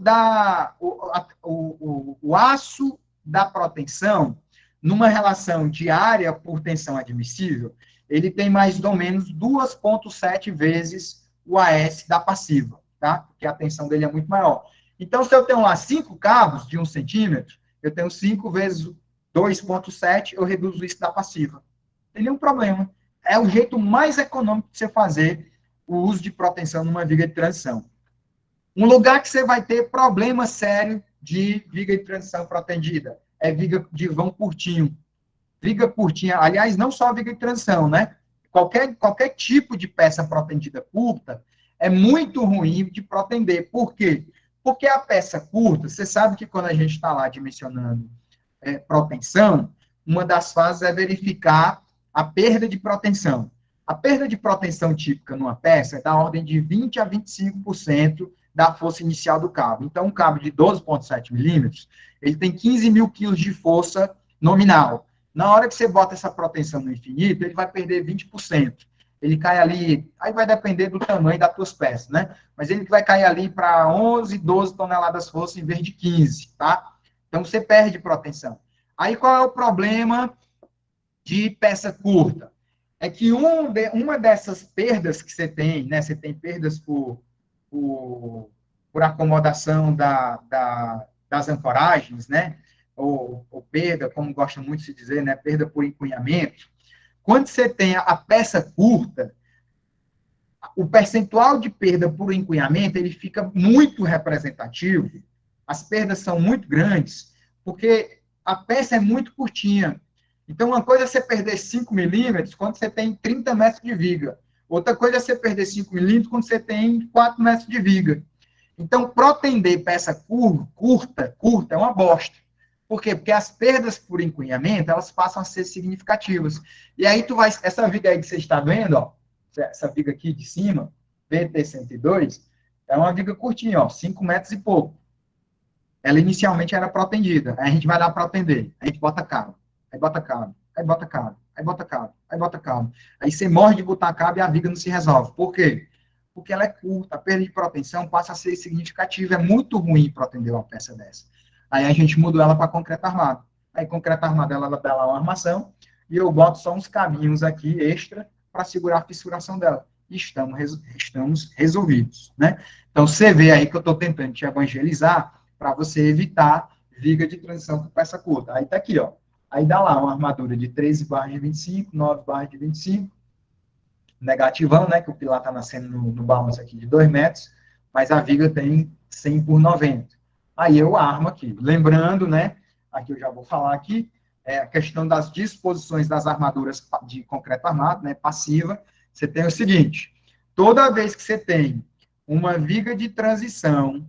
o aço da proteção, numa relação de área por tensão admissível, ele tem mais ou menos 2,7 vezes o AS da passiva, tá? Porque a tensão dele é muito maior. Então, se eu tenho lá 5 cabos de 1 centímetro, eu tenho 5 vezes 2,7, eu reduzo isso da passiva. Não tem nenhum problema. É o jeito mais econômico de você fazer o uso de proteção numa viga de transição. Um lugar que você vai ter problema sério de viga de transição protendida é viga de vão curtinho. Viga curtinha, aliás, não só viga de transição, né? Qualquer tipo de peça protendida curta é muito ruim de protender. Por quê? Porque a peça curta, você sabe que quando a gente está lá dimensionando proteção, uma das fases é verificar a perda de proteção. A perda de proteção típica numa peça é da ordem de 20% a 25% da força inicial do cabo. Então, um cabo de 12,7 milímetros, ele tem 15 mil quilos de força nominal. Na hora que você bota essa proteção no infinito, ele vai perder 20%. Ele cai ali, aí vai depender do tamanho das tuas peças, né? Mas ele vai cair ali para 11, 12 toneladas de força em vez de 15, tá? Então, você perde proteção. Aí, qual é o problema de peça curta? É que uma dessas perdas que você tem, né? Você tem perdas por acomodação das ancoragens, né? Ou perda, como gosta muito de se dizer, né? Perda por encunhamento. Quando você tem a peça curta, o percentual de perda por encunhamento ele fica muito representativo. As perdas são muito grandes, porque a peça é muito curtinha. Então, uma coisa é você perder 5 milímetros quando você tem 30 metros de viga. Outra coisa é você perder 5 milímetros quando você tem 4 metros de viga. Então, protender peça curta é uma bosta. Por quê? Porque as perdas por encunhamento, elas passam a ser significativas. E aí, essa viga aí que você está vendo, ó, essa viga aqui de cima, VT102, é uma viga curtinha, ó, 5 metros e pouco. Ela inicialmente era protendida. Aí a gente vai lá protender. A gente bota cabo. Aí bota cabo. Aí bota cabo. Aí bota cabo. Aí bota cabo. Aí você morre de botar cabo e a viga não se resolve. Por quê? Porque ela é curta. A perda de proteção passa a ser significativa. É muito ruim protender uma peça dessa. Aí a gente mudou ela para concreto armado. Aí concreto armado ela dá lá uma armação e eu boto só uns cabinhos aqui extra para segurar a fissuração dela. E estamos resolvidos, né? Então, você vê aí que eu estou tentando te evangelizar para você evitar viga de transição com peça curta. Aí tá aqui, ó. Aí dá lá uma armadura de 13 barras de 25, 9 barras de 25, negativão, né, que o pilar está nascendo no balanço aqui de 2 metros, mas a viga tem 100 por 90. Aí eu armo aqui. Lembrando, né, aqui eu já vou falar aqui, a questão das disposições das armaduras de concreto armado, né, passiva, você tem o seguinte, toda vez que você tem uma viga de transição,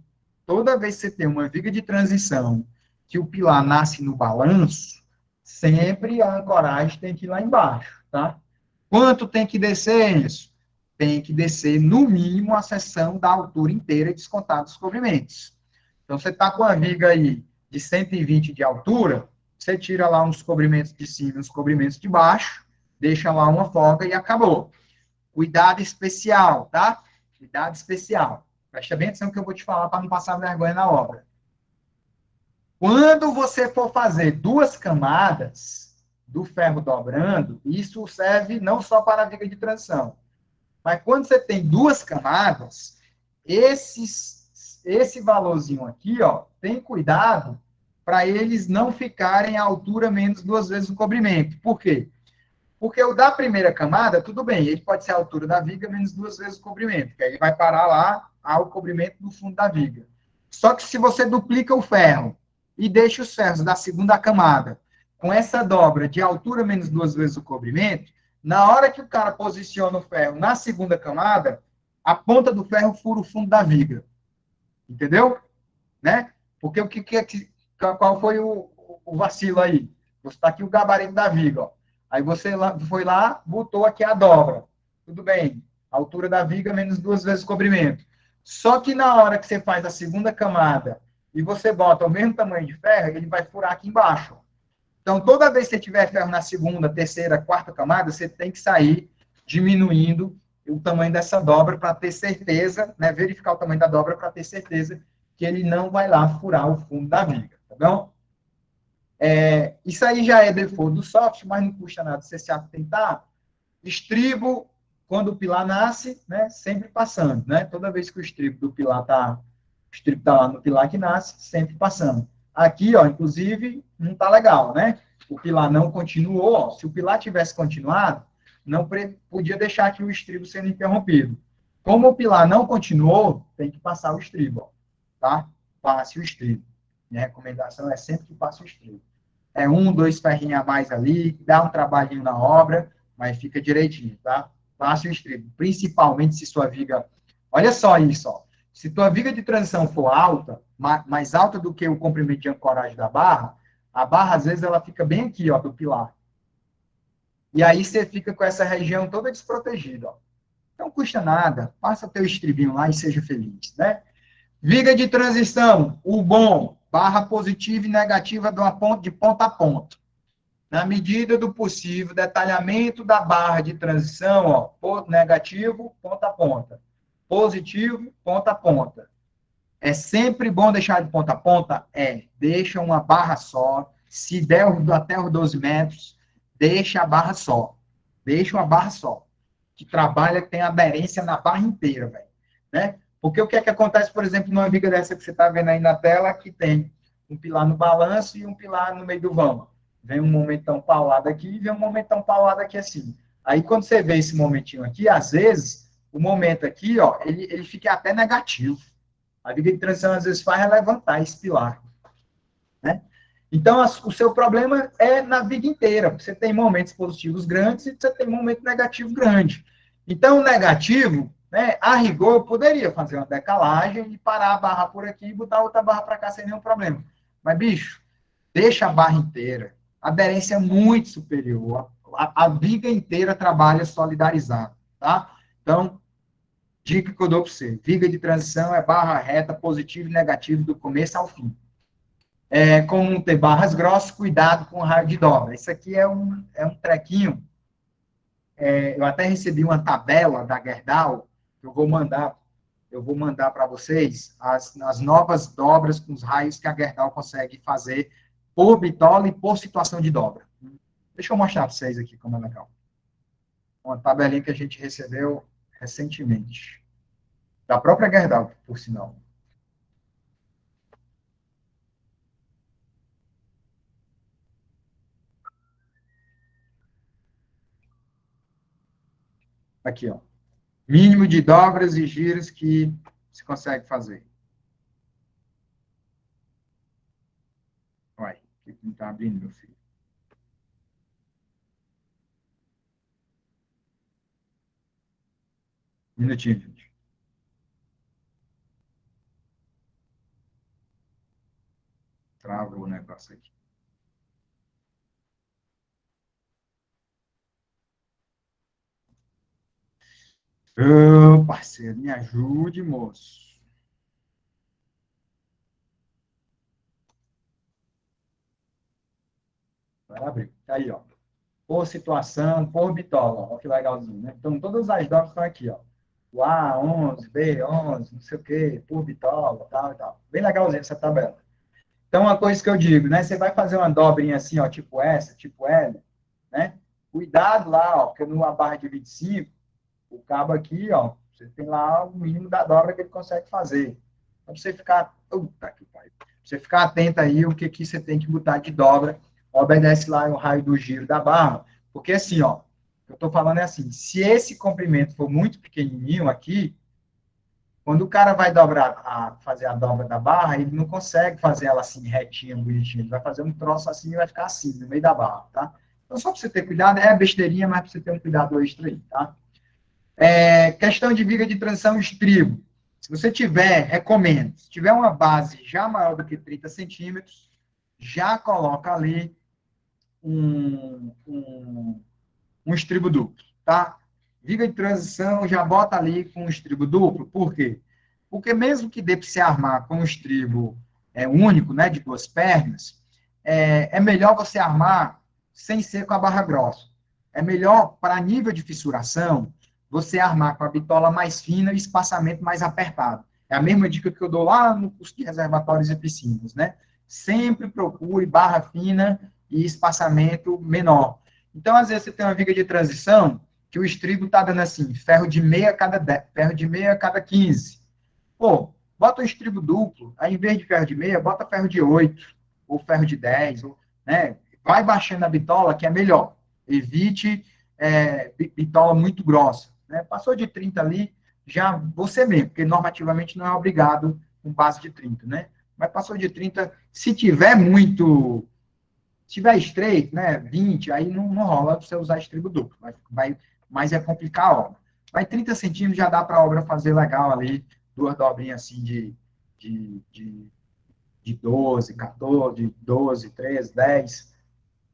que o pilar nasce no balanço, sempre a ancoragem tem que ir lá embaixo, tá? Quanto tem que descer isso? Tem que descer, no mínimo, a seção da altura inteira, descontado os cobrimentos. Então, você está com a viga aí de 120 de altura, você tira lá uns cobrimentos de cima e uns cobrimentos de baixo, deixa lá uma folga e acabou. Cuidado especial, tá? Cuidado especial. Presta bem atenção que eu vou te falar para não passar vergonha na obra. Quando você for fazer 2 camadas do ferro dobrando, isso serve não só para a viga de transição, mas quando você tem 2 camadas, esse valorzinho aqui, ó, tem cuidado para eles não ficarem à altura menos 2 vezes o cobrimento. Por quê? Porque o da primeira camada, tudo bem, ele pode ser a altura da viga menos 2 vezes o cobrimento, que aí vai parar lá ao cobrimento do fundo da viga. Só que se você duplica o ferro e deixa os ferros da segunda camada com essa dobra de altura menos 2 vezes o cobrimento, na hora que o cara posiciona o ferro na segunda camada, a ponta do ferro fura o fundo da viga. Entendeu? Né? Porque qual foi o vacilo aí? Você está aqui o gabarito da viga, ó. Aí você foi lá, botou aqui a dobra. Tudo bem. A altura da viga menos 2 vezes o cobrimento. Só que na hora que você faz a segunda camada e você bota o mesmo tamanho de ferro, ele vai furar aqui embaixo. Então, toda vez que você tiver ferro na segunda, terceira, quarta camada, você tem que sair diminuindo o tamanho dessa dobra para ter certeza, né, verificar o tamanho da dobra para ter certeza que ele não vai lá furar o fundo da viga, tá bom? Isso aí já é default do software, mas não custa nada você se atentar. Estribo, quando o pilar nasce, né, sempre passando, né? Toda vez que o estribo do pilar tá lá no pilar que nasce, sempre passando. Aqui, ó, inclusive, não tá legal, né? O pilar não continuou, ó. Se o pilar tivesse continuado, não podia deixar aqui o estribo sendo interrompido. Como o pilar não continuou, tem que passar o estribo, ó, tá? Passe o estribo. Minha recomendação é sempre que passe o estribo. 1, 2 ferrinhos a mais ali, dá um trabalhinho na obra, mas fica direitinho, tá? Passe o estribo. Principalmente se sua viga... Olha só isso, ó. Se tua viga de transição for alta, mais alta do que o comprimento de ancoragem da barra, a barra, às vezes, ela fica bem aqui, ó, do pilar. E aí você fica com essa região toda desprotegida, ó. Não custa nada. Passa teu estribinho lá e seja feliz, né? Viga de transição, o bom, barra positiva e negativa de ponta a ponta. Na medida do possível, detalhamento da barra de transição, ó, negativo, ponta a ponta. Positivo, ponta a ponta. É sempre bom deixar de ponta a ponta? Deixa uma barra só. Se der até os 12 metros, deixa a barra só. Deixa uma barra só. Que trabalha, que tem aderência na barra inteira, velho. Né? Porque o que é que acontece, por exemplo, numa viga dessa que você está vendo aí na tela, que tem um pilar no balanço e um pilar no meio do vão. Vem um momentão paulado aqui e vem um momentão paulado aqui assim. Aí, quando você vê esse momentinho aqui, às vezes, o momento aqui, ó, ele fica até negativo. A viga de transição, às vezes, faz levantar esse pilar. Né? Então, o seu problema é na viga inteira. Você tem momentos positivos grandes e você tem momento negativo grande. Então, o negativo, né, a rigor, eu poderia fazer uma decalagem e parar a barra por aqui e botar outra barra para cá sem nenhum problema. Mas, bicho, deixa a barra inteira. A aderência é muito superior. A viga inteira trabalha solidarizado. Tá? Então, dica que eu dou para você. Viga de transição é barra reta, positivo e negativo do começo ao fim. Como ter barras grossas, cuidado com o raio de dobra. Isso aqui é um trequinho. Eu até recebi uma tabela da Gerdau, que eu vou mandar para vocês as novas dobras com os raios que a Gerdau consegue fazer por bitola e por situação de dobra. Deixa eu mostrar para vocês aqui como é legal. Uma tabelinha que a gente recebeu recentemente. Da própria Gerdau, por sinal. Aqui, ó. Mínimo de dobras e giros que se consegue fazer. Uai, o que não está abrindo, meu filho? Um minutinho, gente. Travou o negócio aqui. Ô, parceiro, me ajude, moço. Vai abrir. Tá aí, ó. Por situação, por bitola. Ó, que legalzinho, né? Então, todas as dobras estão aqui, ó. O A11, B11, não sei o quê, por bitola, tal e tal. Bem legalzinho essa tabela. Então, uma coisa que eu digo, né? Você vai fazer uma dobrinha assim, ó, tipo essa, tipo L, né? Cuidado lá, ó, porque numa barra de 25, o cabo aqui, ó, você tem lá o mínimo da dobra que ele consegue fazer. Então, você ficar, puta que pariu. Você ficar atento aí o que que você tem que botar de dobra, obedece lá o raio do giro da barra, porque assim, ó, eu tô falando é assim, se esse comprimento for muito pequenininho aqui, quando o cara vai fazer a dobra da barra, ele não consegue fazer ela assim, retinha, bonitinha. Ele vai fazer um troço assim e vai ficar assim, no meio da barra, tá? Então, só para você ter cuidado, é besteirinha, mas para você ter um cuidado extra aí, tá? Questão de viga de transição estribo. Se você tiver, recomendo, se tiver uma base já maior do que 30 centímetros, já coloca ali um estribo duplo, tá? Viga de transição, já bota ali com um estribo duplo, por quê? Porque mesmo que dê para se armar com um estribo único, né, de duas pernas, é melhor você armar sem ser com a barra grossa. É melhor, para nível de fissuração, você armar com a bitola mais fina e espaçamento mais apertado. É a mesma dica que eu dou lá no curso de reservatórios e piscinas, né? Sempre procure barra fina e espaçamento menor. Então, às vezes, você tem uma viga de transição que o estribo está dando assim, ferro de meia a cada 10, ferro de meia a cada 15. Pô, bota um estribo duplo, aí em vez de ferro de meia, bota ferro de 8, ou ferro de 10, ou, né? Vai baixando a bitola, que é melhor. Evite bitola muito grossa. Né? Passou de 30 ali, já você mesmo, porque normativamente não é obrigado com base de 30, né? Mas passou de 30, se tiver muito, se tiver estreito, né, 20, aí não rola você usar estribo duplo, mas é complicar a obra. Mas 30 centímetros já dá para a obra fazer legal ali, duas dobrinhas assim de, de, de 12, 14, 12, 13, 10,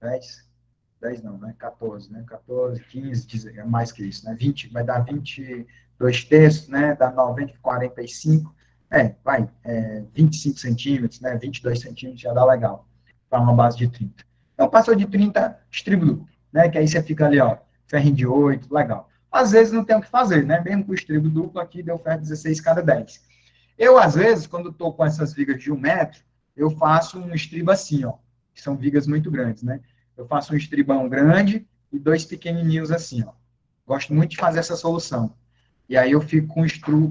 10 não, né? 14, né? 14, 15, é mais que isso, né? 20, vai dar 22 terços, né? Dá 90, 45, vai, 25 centímetros, né? 22 centímetros já dá legal, para uma base de 30. Então, passou de 30, estribo duplo, né? Que aí você fica ali, ó, ferrinho de 8, legal. Às vezes não tem o que fazer, né? Mesmo com o estribo duplo aqui, deu ferro 16 cada 10. Eu, às vezes, quando estou com essas vigas de 1 metro, eu faço um estribo assim, ó, que são vigas muito grandes, né? Eu faço um estribão grande e dois pequenininhos assim, ó. Gosto muito de fazer essa solução. E aí eu fico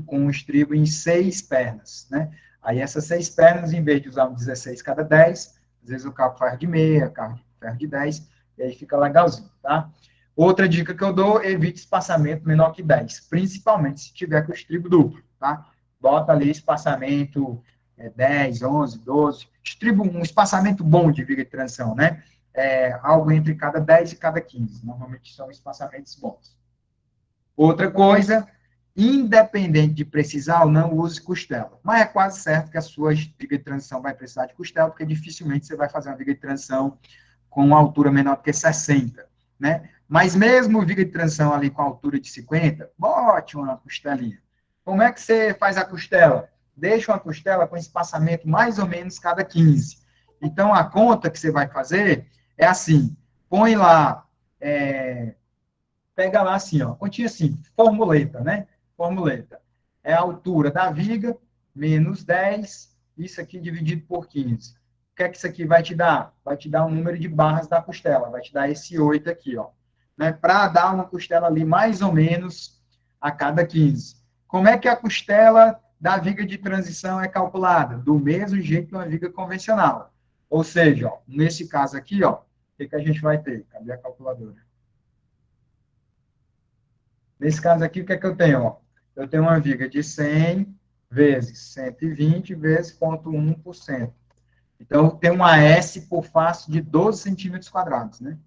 com um estribo em 6 pernas, né? Aí essas 6 pernas, em vez de usar um 16 cada 10, às vezes eu cabo ferro de meia, cabo ferro de 10, e aí fica legalzinho, tá? Outra dica que eu dou, evite espaçamento menor que 10, principalmente se tiver com o estribo duplo, tá? Bota ali espaçamento 10, 11, 12, estribo um espaçamento bom de viga de transição, né? Algo entre cada 10 e cada 15. Normalmente são espaçamentos bons. Outra coisa, independente de precisar ou não, use costela. Mas é quase certo que a sua viga de transição vai precisar de costela, porque dificilmente você vai fazer uma viga de transição com uma altura menor do que 60, né? Mas mesmo viga de transição ali com altura de 50, bote uma costelinha. Como é que você faz a costela? Deixa uma costela com espaçamento mais ou menos cada 15. Então, a conta que você vai fazer é assim, põe lá, pega lá assim, ó, continha assim, formuleta, né? Formuleta. É a altura da viga, menos 10, isso aqui dividido por 15. O que é que isso aqui vai te dar? Vai te dar o número de barras da costela, vai te dar esse 8 aqui, ó. Né? Para dar uma costela ali mais ou menos a cada 15. Como é que a costela da viga de transição é calculada? Do mesmo jeito que uma viga convencional. Ou seja, ó, nesse caso aqui, ó, o que a gente vai ter? Cadê a calculadora? Nesse caso aqui, o que é que eu tenho? Ó? Eu tenho uma viga de 100 vezes 120 vezes 0,1%. Então, eu tenho uma S por face de 12 centímetros quadrados, né?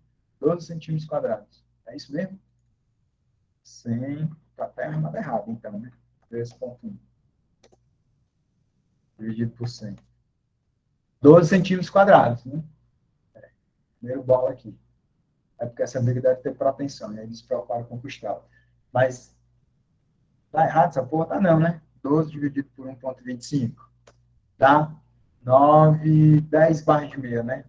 12 centímetros quadrados. É isso mesmo? 100, está até arrumado errado, então, né? 3,1 dividido por 100. 12 centímetros quadrados, né? Primeiro bola aqui. É porque essa viga deve ter propensão, e aí eles se preocuparam com o costela. Mas, tá errado essa porra? Tá não, né? 12 dividido por 1,25. Dá 9, 10 barras de meia, né?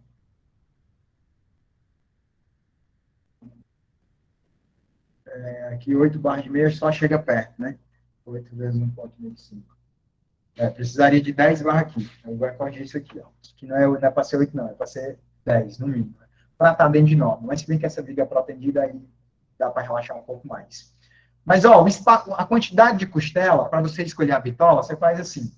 Aqui 8 barras de meia só chega perto, né? 8 vezes 1,25. Precisaria de 10 barras aqui. Eu vou corrigir isso aqui, ó. Que não é para ser 8, não. É para ser 10, no mínimo. Para estar dentro de 9. Mas se bem que essa viga é protendida, aí dá para relaxar um pouco mais. Mas, ó, a quantidade de costela, para você escolher a bitola, você faz assim.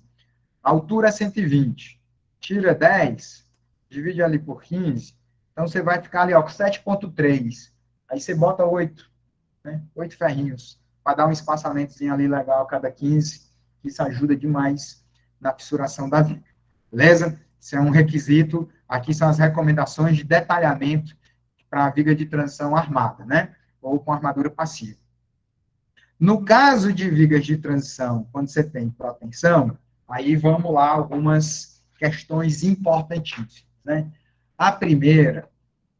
A altura é 120. Tira 10, divide ali por 15. Então, você vai ficar ali, ó, com 7,3. Aí você bota 8, né? 8 ferrinhos, para dar um espaçamentozinho ali legal a cada 15. Isso ajuda demais na fissuração da viga. Beleza? Isso é um requisito. Aqui são as recomendações de detalhamento para a viga de transição armada, né? Ou com armadura passiva. No caso de vigas de transição, quando você tem propensão, aí vamos lá algumas questões importantíssimas, né? A primeira,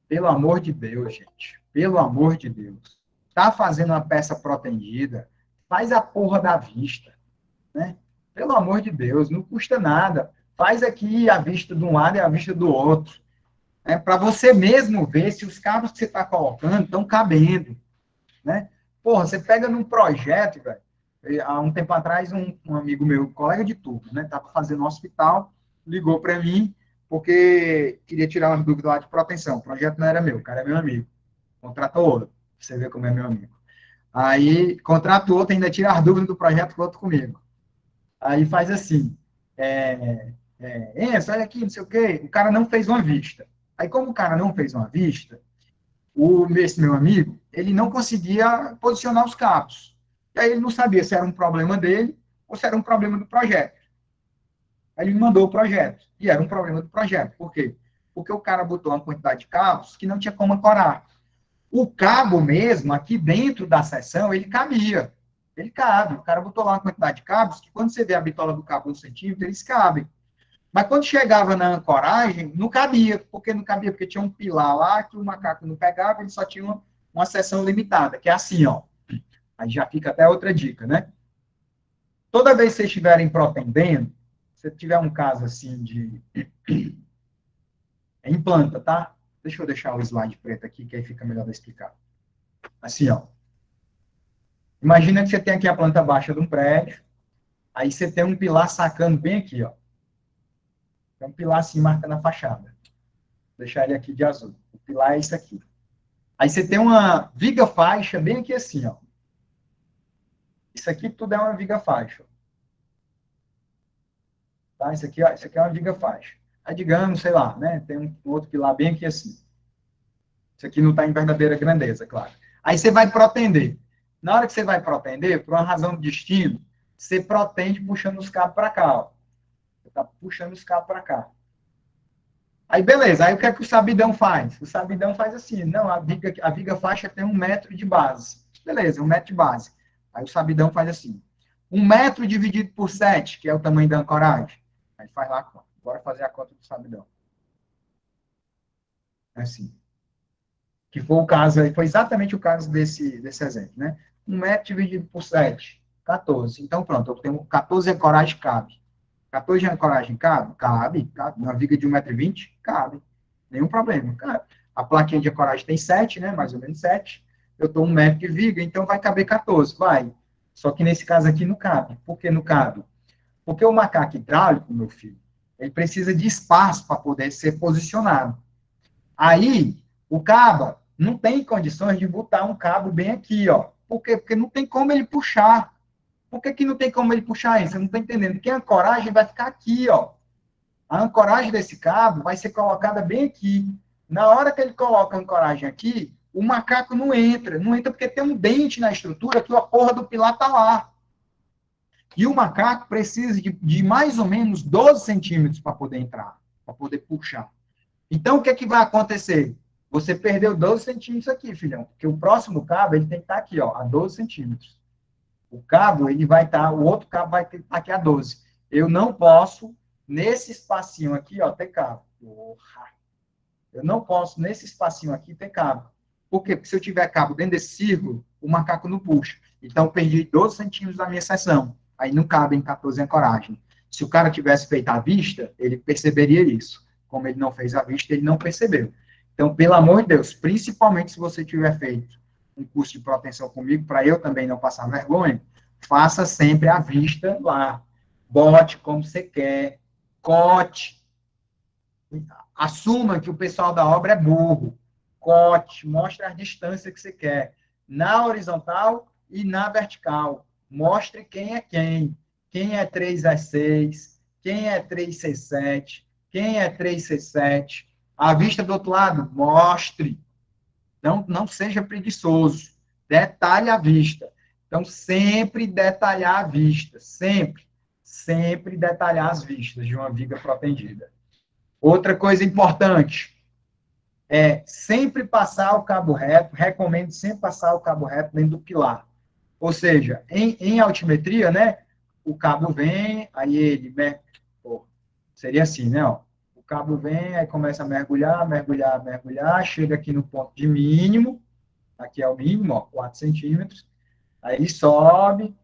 pelo amor de Deus, gente, pelo amor de Deus, tá fazendo uma peça protendida, faz a porra da vista, né? Pelo amor de Deus, não custa nada. Faz aqui a vista de um lado e a vista do outro, né? Para você mesmo ver se os cabos que você está colocando estão cabendo, né? Porra, você pega num projeto, velho. Há um tempo atrás, um amigo meu, colega de turma, né, estava fazendo um hospital, ligou para mim, porque queria tirar umas dúvidas lá de proteção. O projeto não era meu, o cara é meu amigo. Contratou outro, você vê como é meu amigo. Aí, contrata outro, ainda tira as dúvidas do projeto com outro comigo. Aí faz assim, olha aqui, não sei o quê, o cara não fez uma vista. Aí, como o cara não fez uma vista, esse meu amigo, ele não conseguia posicionar os cabos. E aí ele não sabia se era um problema dele ou se era um problema do projeto. Aí ele me mandou o projeto. E era um problema do projeto. Por quê? Porque o cara botou uma quantidade de cabos que não tinha como ancorar. O cabo mesmo, aqui dentro da seção, ele cabia. Ele cabe. O cara botou lá uma quantidade de cabos que, quando você vê a bitola do cabo 1 centímetro, eles cabem. Mas quando chegava na ancoragem, não cabia. Por que não cabia? Porque tinha um pilar lá que o macaco não pegava, ele só tinha uma seção limitada, que é assim, ó. Aí já fica até outra dica, né? Toda vez que vocês estiverem protendendo, se tiver um caso assim de... É em planta, tá? Deixa eu deixar o slide preto aqui, que aí fica melhor de explicar. Assim, ó. Imagina que você tem aqui a planta baixa de um prédio, aí você tem um pilar sacando bem aqui, ó. Tem um pilar assim, marcando a fachada. Vou deixar ele aqui de azul. O pilar é isso aqui. Aí você tem uma viga faixa bem aqui assim, ó. Isso aqui tudo é uma viga faixa. Tá? Isso aqui é uma viga faixa. Aí, digamos, sei lá, né? Tem um outro pilar bem aqui assim. Isso aqui não está em verdadeira grandeza, claro. Aí você vai protender. Na hora que você vai protender, por uma razão de destino, você protende puxando os cabos para cá, ó. Você está puxando os cabos para cá. Aí, beleza. Aí, o que é que o sabidão faz? O sabidão faz assim, não, a viga faixa tem 1 metro de base. Beleza, 1 metro de base. Aí, o sabidão faz assim, 1 metro dividido por 7, que é o tamanho da ancoragem. Aí, faz lá a conta. Bora fazer a conta do sabidão. É assim. Que foi o caso, foi exatamente o caso desse exemplo, né? 1 metro dividido por 7, 14. Então, pronto, eu tenho 14 ancoragens, cabe. 14 ancoragem cabe? Cabe. Uma viga de 1,20 m, cabe. Nenhum problema, cabe. A plaquinha de ancoragem tem 7, né? Mais ou menos 7. Eu estou 1 metro de viga, então vai caber 14, vai. Só que nesse caso aqui não cabe. Por que não cabe? Porque o macaco hidráulico, meu filho, ele precisa de espaço para poder ser posicionado. Aí, o cabo não tem condições de botar um cabo bem aqui, ó. Por quê? Porque não tem como ele puxar. Por que não tem como ele puxar isso? Você não está entendendo. Porque a ancoragem vai ficar aqui, ó. A ancoragem desse cabo vai ser colocada bem aqui. Na hora que ele coloca a ancoragem aqui, o macaco não entra porque tem um dente na estrutura que a porra do pilar tá lá. E o macaco precisa de mais ou menos 12 centímetros para poder entrar, para poder puxar. Então, o que é que vai acontecer? Você perdeu 12 centímetros aqui, filhão, porque o próximo cabo ele tem que estar aqui, ó, a 12 centímetros. O cabo, ele vai estar, o outro cabo vai estar aqui a 12. Eu não posso, nesse espacinho aqui, ó, ter cabo. Porra. Eu não posso, nesse espacinho aqui, ter cabo. Por quê? Porque se eu tiver cabo dentro desse círculo, o macaco não puxa. Então, eu perdi 12 centímetros da minha seção. Aí não cabe em 14 ancoragem. Se o cara tivesse feito a vista, ele perceberia isso. Como ele não fez a vista, ele não percebeu. Então, pelo amor de Deus, principalmente se você tiver feito um curso de proteção comigo, para eu também não passar vergonha, faça sempre a vista lá. Bote como você quer, cote. Assuma que o pessoal da obra é burro. Cote, mostre a distância que você quer. Na horizontal e na vertical. Mostre quem é quem. Quem é 3C6, quem é 3C7, quem é 3C7. A vista do outro lado, mostre. Não seja preguiçoso. Detalhe a vista. Então, sempre detalhar a vista. Sempre. Sempre detalhar as vistas de uma viga protendida. Outra coisa importante é sempre passar o cabo reto. Recomendo sempre passar o cabo reto dentro do pilar. Ou seja, em altimetria, né? O cabo vem, aí ele... seria assim, né? Ó. O cabo vem, aí começa a mergulhar, mergulhar, mergulhar, chega aqui no ponto de mínimo, aqui é o mínimo, ó, 4 centímetros, aí ele sobe,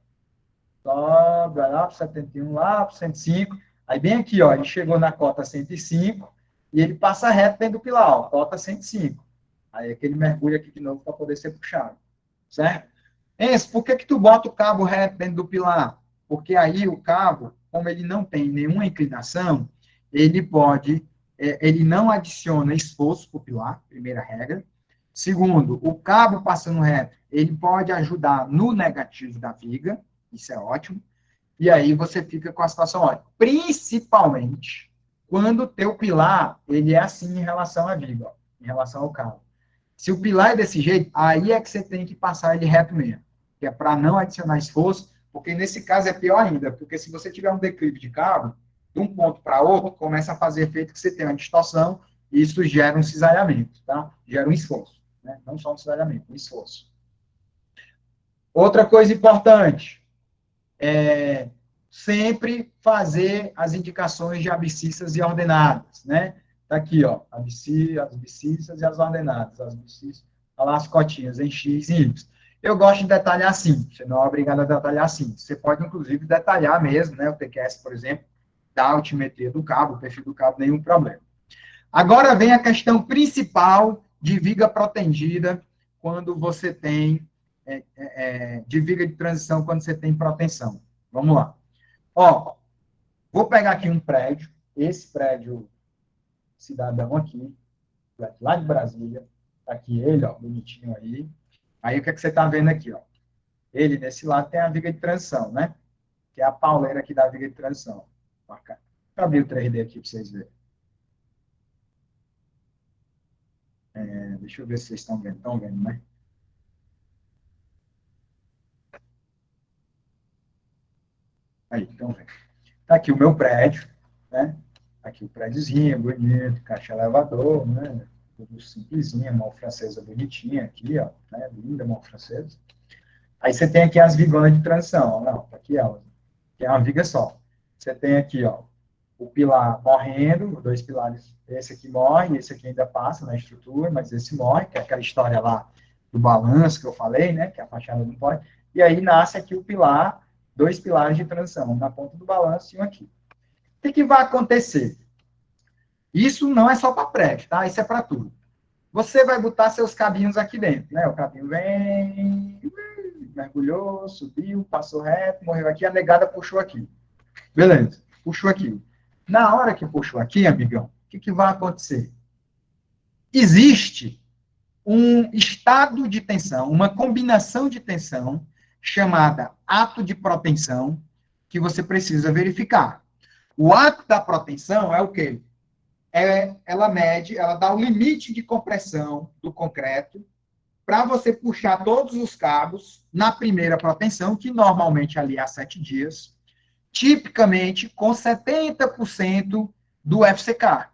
vai lá para 71, lá para 105, aí bem aqui, ó, ele chegou na cota 105, e ele passa reto dentro do pilar, ó, cota 105. Aí é que ele mergulha aqui de novo para poder ser puxado, certo? Enzo, por que que tu bota o cabo reto dentro do pilar? Porque aí o cabo, como ele não tem nenhuma inclinação, ele pode, ele não adiciona esforço para o pilar, primeira regra. Segundo, o cabo passando reto, ele pode ajudar no negativo da viga, isso é ótimo. E aí você fica com a situação ótima. Principalmente quando o teu pilar, ele é assim em relação à viga, ó, em relação ao cabo. Se o pilar é desse jeito, aí é que você tem que passar ele reto mesmo, que é para não adicionar esforço, porque nesse caso é pior ainda, porque se você tiver um declive de cabo, de um ponto para outro, começa a fazer efeito que você tem uma distorção, e isso gera um cisalhamento, tá? Gera um esforço, né? Não só um cisalhamento, um esforço. Outra coisa importante, sempre fazer as indicações de abscissas e ordenadas, né? Tá aqui, ó, as abscissas e as ordenadas, as abscissas, olha lá as cotinhas em X e Y. Eu gosto de detalhar assim, você não é obrigado a detalhar assim. Você pode, inclusive, detalhar mesmo, né? O TQS, por exemplo, da altimetria do cabo, o perfil do cabo, nenhum problema. Agora vem a questão principal de viga protendida quando você tem, de viga de transição quando você tem proteção. Vamos lá. Ó, vou pegar aqui um prédio, esse prédio cidadão aqui, lá de Brasília, aqui ele, ó, bonitinho aí. Aí o que é que você está vendo aqui, ó? Ele, desse lado, tem a viga de transição, né? Que é a pauleira aqui da viga de transição. Deixa eu abrir o 3D aqui para vocês verem. Deixa eu ver se vocês estão vendo. Estão vendo, né? Aí, estão vendo. Tá aqui o meu prédio, né? Aqui o prédiozinho, bonito, caixa elevador, né? Tudo simplesinho, mão francesa bonitinha aqui, ó, né? Linda mão francesa. Aí você tem aqui as vigonas de transição, ó, não, tá aqui elas, que é uma viga só. Você tem aqui, ó, o pilar morrendo, os dois pilares, esse aqui morre, esse aqui ainda passa na estrutura, mas esse morre, que é aquela história lá do balanço que eu falei, né? Que a fachada não pode. E aí nasce aqui o pilar, dois pilares de transição, um na ponta do balanço e um aqui. O que vai acontecer? Isso não é só para prédio, tá? Isso é para tudo. Você vai botar seus cabinhos aqui dentro, né? O cabinho vem, mergulhou, subiu, passou reto, morreu aqui, a negada puxou aqui. Beleza, puxou aqui. Na hora que puxou aqui, amigão, o que vai acontecer? Existe um estado de tensão, uma combinação de tensão, chamada ato de proteção, que você precisa verificar. O ato da proteção é o quê? Ela mede, ela dá o limite de compressão do concreto para você puxar todos os cabos na primeira protensão, que normalmente ali é 7 dias, tipicamente com 70% do FCK.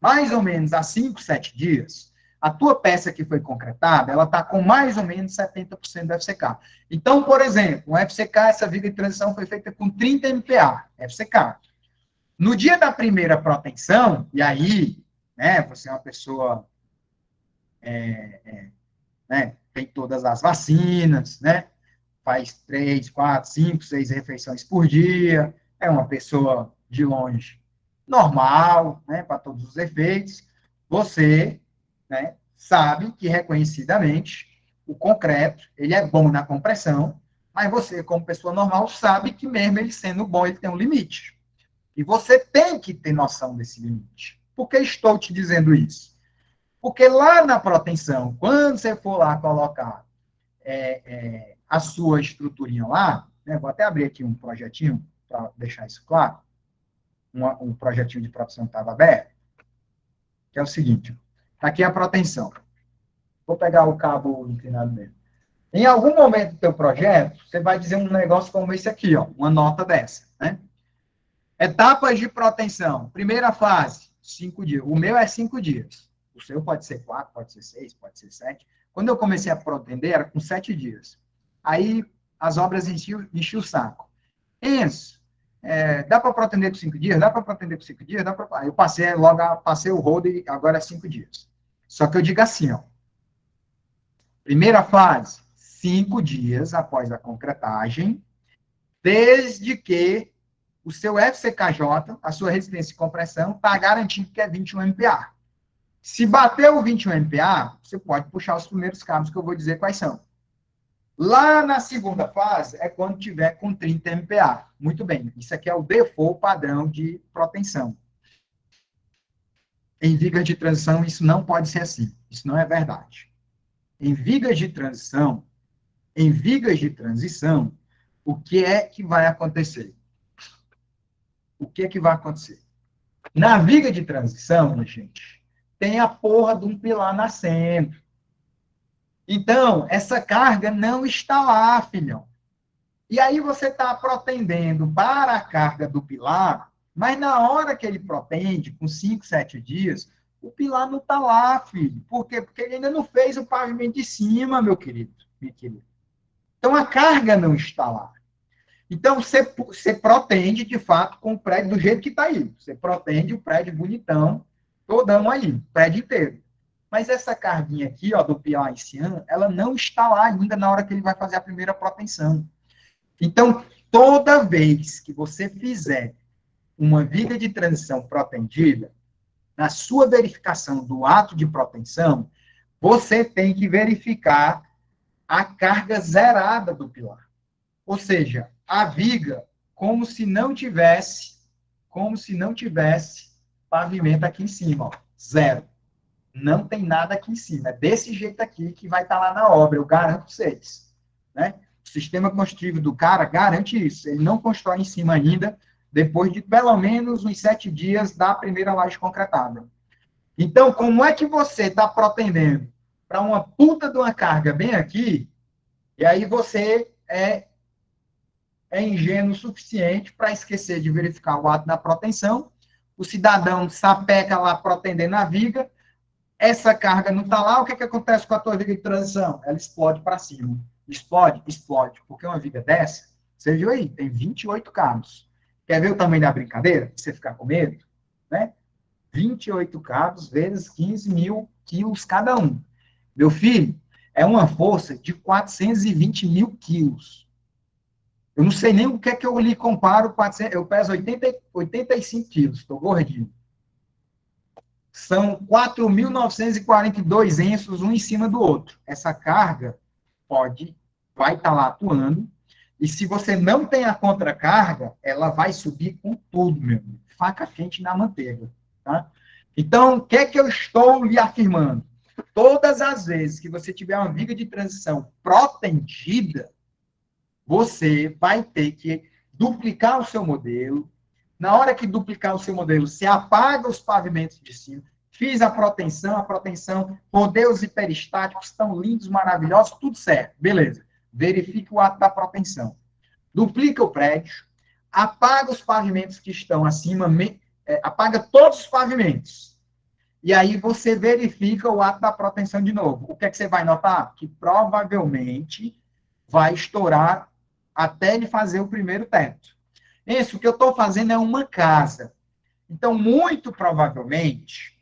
Mais ou menos há 5, 7 dias, a tua peça que foi concretada, ela está com mais ou menos 70% do FCK. Então, por exemplo, um FCK, essa viga de transição foi feita com 30 MPa, FCK. No dia da primeira protensão, e aí, né, você é uma pessoa, né, tem todas as vacinas, né, faz 3, 4, 5, 6 refeições por dia, é uma pessoa de longe normal, né, para todos os efeitos, você, né, sabe que reconhecidamente o concreto, ele é bom na compressão, mas você, como pessoa normal, sabe que mesmo ele sendo bom, ele tem um limite. E você tem que ter noção desse limite. Por que estou te dizendo isso? Porque lá na protensão, quando você for lá colocar a sua estruturinha lá, né, vou até abrir aqui um projetinho para deixar isso claro, um projetinho de proteção que estava aberto, que é o seguinte, tá aqui a protensão. Vou pegar o cabo inclinado mesmo. Em algum momento do teu projeto, você vai dizer um negócio como esse aqui, ó, uma nota dessa, né? Etapas de proteção. Primeira fase, 5 dias. O meu é 5 dias. O seu pode ser 4, pode ser 6, pode ser 7. Quando eu comecei a protender, era com 7 dias. Aí as obras enchiam o saco. Enzo, dá para protender com 5 dias? Dá para protender com 5 dias? Dá pra... Aí eu passei o rodo e agora é 5 dias. Só que eu digo assim, ó. Primeira fase, 5 dias após a concretagem, desde que o seu FCKJ, a sua resistência de compressão, está garantido que é 21 MPa. Se bater o 21 MPa, você pode puxar os primeiros cabos que eu vou dizer quais são. Lá na segunda fase, é quando tiver com 30 MPa. Muito bem, isso aqui é o default padrão de proteção. Em vigas de transição, isso não pode ser assim. Isso não é verdade. Em vigas de transição, o que é que vai acontecer? O que é que vai acontecer? Na viga de transição, minha gente, tem a porra de um pilar nascendo. Então, essa carga não está lá, filhão. E aí você está protendendo para a carga do pilar, mas na hora que ele protende, com 5, 7 dias, o pilar não está lá, filho. Por quê? Porque ele ainda não fez o pavimento de cima, meu querido, minha querida. Então, a carga não está lá. Então, você protende, de fato, com o prédio do jeito que está aí. Você protende o prédio bonitão, todão aí, prédio inteiro. Mas essa carguinha aqui, ó, do pilar em cima, ela não está lá ainda na hora que ele vai fazer a primeira proteção. Então, toda vez que você fizer uma viga de transição protendida, na sua verificação do ato de proteção, você tem que verificar a carga zerada do pilar. Ou seja, a viga como se não tivesse pavimento aqui em cima, ó, zero. Não tem nada aqui em cima. É desse jeito aqui que vai estar lá na obra, eu garanto vocês. Né? O sistema construtivo do cara garante isso. Ele não constrói em cima ainda, depois de pelo menos uns 7 dias da primeira laje concretada. Então, como é que você está protendendo para uma puta de uma carga bem aqui, e aí você é ingênuo o suficiente para esquecer de verificar o ato da proteção, o cidadão sapeca lá protendendo a viga, essa carga não está lá, o que acontece com a tua viga de transição? Ela explode para cima. Explode? Explode. Porque uma viga dessa, você viu aí, tem 28 cabos. Quer ver o tamanho da brincadeira? Pra você ficar com medo? Né? 28 cabos vezes 15 mil quilos cada um. Meu filho, é uma força de 420 mil quilos. Eu não sei nem o que é que eu lhe comparo. Eu peso 85 quilos, estou gordinho. São 4.942 ensos, um em cima do outro. Essa carga vai estar lá atuando, e se você não tem a contracarga, ela vai subir com tudo, meu amigo. Faca quente na manteiga. Tá? Então, o que é que eu estou lhe afirmando? Todas as vezes que você tiver uma viga de transição protendida, você vai ter que duplicar o seu modelo. Na hora que duplicar o seu modelo, você apaga os pavimentos de cima, fiz a proteção, rodeos hiperestáticos estão lindos, maravilhosos, tudo certo, beleza. Verifique o ato da proteção. Duplica o prédio, apaga os pavimentos que estão acima, apaga todos os pavimentos. E aí você verifica o ato da proteção de novo. O que é que você vai notar? Que provavelmente vai estourar até ele fazer o primeiro teto. Isso, o que eu estou fazendo é uma casa. Então, muito provavelmente,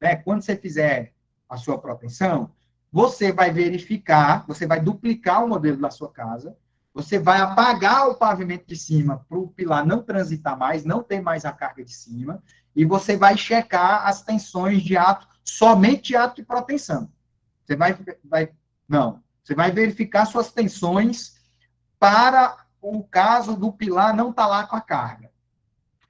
né, quando você fizer a sua proteção, você vai verificar, você vai duplicar o modelo da sua casa, você vai apagar o pavimento de cima para o pilar não transitar mais, não ter mais a carga de cima, e você vai checar as tensões de ato, somente de ato de proteção. Você você vai verificar suas tensões para o caso do pilar não estar lá com a carga.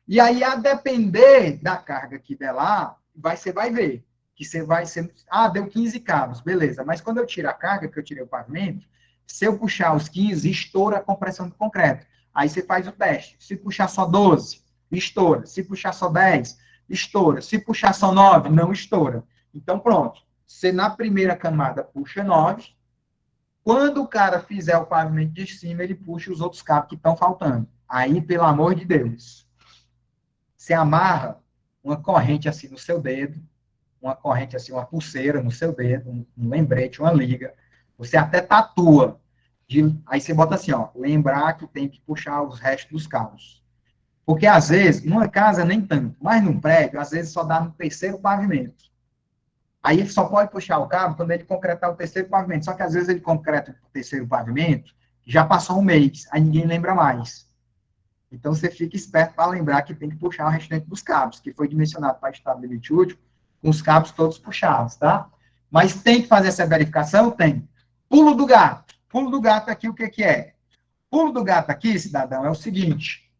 E aí, a depender da carga que der lá, você vai ver que você vai ser... deu 15 cabos, beleza. Mas quando eu tiro a carga, que eu tirei o pavimento, se eu puxar os 15, estoura a compressão do concreto. Aí você faz o teste. Se puxar só 12, estoura. Se puxar só 10, estoura. Se puxar só 9, não estoura. Então, pronto. Você, na primeira camada, puxa 9. Quando o cara fizer o pavimento de cima, ele puxa os outros cabos que estão faltando. Aí, pelo amor de Deus, você amarra uma corrente assim no seu dedo, uma corrente assim, uma pulseira no seu dedo, um lembrete, uma liga. Você até tatua. Aí você bota assim, ó, lembrar que tem que puxar os restos dos cabos. Porque, às vezes, numa casa nem tanto, mas num prédio, às vezes só dá no terceiro pavimento. Aí ele só pode puxar o cabo quando ele concretar o terceiro pavimento. Só que, às vezes, ele concreta o terceiro pavimento, já passou um mês, aí ninguém lembra mais. Então, você fica esperto para lembrar que tem que puxar o restante dos cabos, que foi dimensionado para estado de limite útil, com os cabos todos puxados, tá? Mas tem que fazer essa verificação? Tem. Pulo do gato. Pulo do gato aqui, o que é? Pulo do gato aqui, cidadão, é o seguinte.